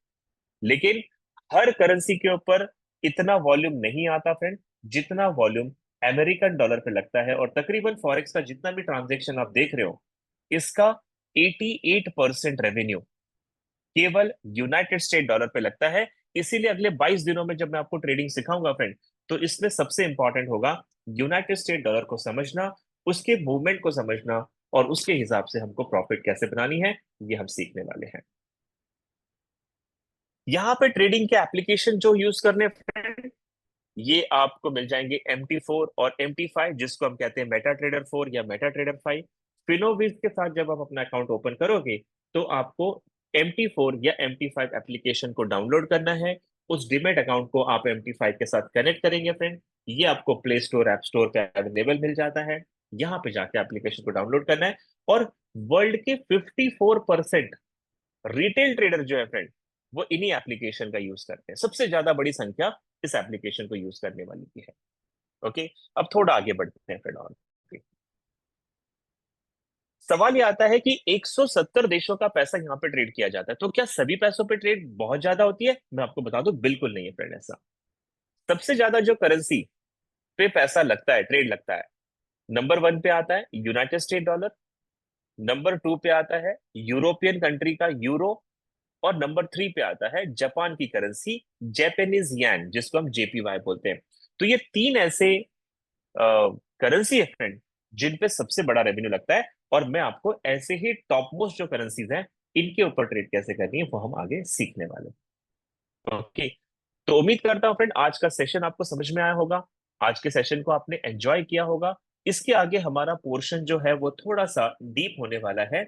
लेकिन हर करेंसी के ऊपर इतना वॉल्यूम नहीं आता फ्रेंड, जितना वॉल्यूम अमेरिकन डॉलर पे लगता है। और तकरीबन फॉरेक्स का जितना भी ट्रांजेक्शन आप देख रहे हो, इसका 88% रेवेन्यू केवल यूनाइटेड स्टेट डॉलर पे लगता है। इसीलिए अगले 22 दिनों में जब मैं आपको ट्रेडिंग सिखाऊंगा फ्रेंड, तो इसमें सबसे इंपॉर्टेंट होगा यूनाइटेड स्टेट डॉलर को समझना, उसके मूवमेंट को समझना, और उसके हिसाब से हमको प्रॉफिट कैसे बनानी है, ये हम सीखने वाले हैं। यहाँ पे ट्रेडिंग के एप्लीकेशन जो यूज करने फ्रेंड, ये आपको मिल जाएंगे MT4 और MT5, जिसको हम कहते हैं मेटा ट्रेडर 4 या मेटा ट्रेडर 5। फिनोविज के साथ जब आप अपना अकाउंट ओपन करोगे, तो आपको MT4 या MT5 एप्लीकेशन को डाउनलोड करना है। उस डीमेट अकाउंट को आप MT5 के साथ कनेक्ट करेंगे फ्रेंड, ये आपको प्ले स्टोर ऐप स्टोर पे अवेलेबल मिल जाता है। यहाँ पे जाके एप्लीकेशन को डाउनलोड करना है, और वर्ल्ड के 54% रिटेल ट्रेडर जो है फ्रेंड, वो इन्हीं एप्लीकेशन का यूज करते हैं। सबसे ज्यादा बड़ी संख्या इस एप्लीकेशन को यूज करने वाली की है। ओके, अब थोड़ा आगे बढ़ते हैं फ्रेंड। और okay, सवाल ये आता है कि 170 देशों का पैसा यहाँ पे ट्रेड किया जाता है, तो क्या सभी पैसों पे ट्रेड बहुत ज्यादा होती है? मैं आपको बता दूं, बिल्कुल नहीं है फ्रेंड ऐसा। सबसे ज्यादा जो करेंसी पे पैसा लगता है, ट्रेड लगता है, नंबर 1 पे आता है यूनाइटेड स्टेट डॉलर, नंबर 2 पे आता है यूरोपियन कंट्री का यूरो, और नंबर 3 पे आता है जापान की करेंसी जैपनीज येन, जिसको हम JPY बोलते हैं। तो ये तीन ऐसे करेंसी है फ्रेंड जिन पे सबसे बड़ा रेवेन्यू लगता है, और मैं आपको ऐसे ही टॉप मोस्ट जो करेंसीज हैं, इनके ऊपर ट्रेड कैसे करनी है वो हम आगे सीखने वाले हैं। ओके, तो उम्मीद करता हूँ फ्रेंड आज का सेशन आपको समझ में आया होगा, आज के सेशन को आपने एंजॉय किया होगा। इसके आगे हमारा पोर्शन जो है वो थोड़ा सा डीप होने वाला है।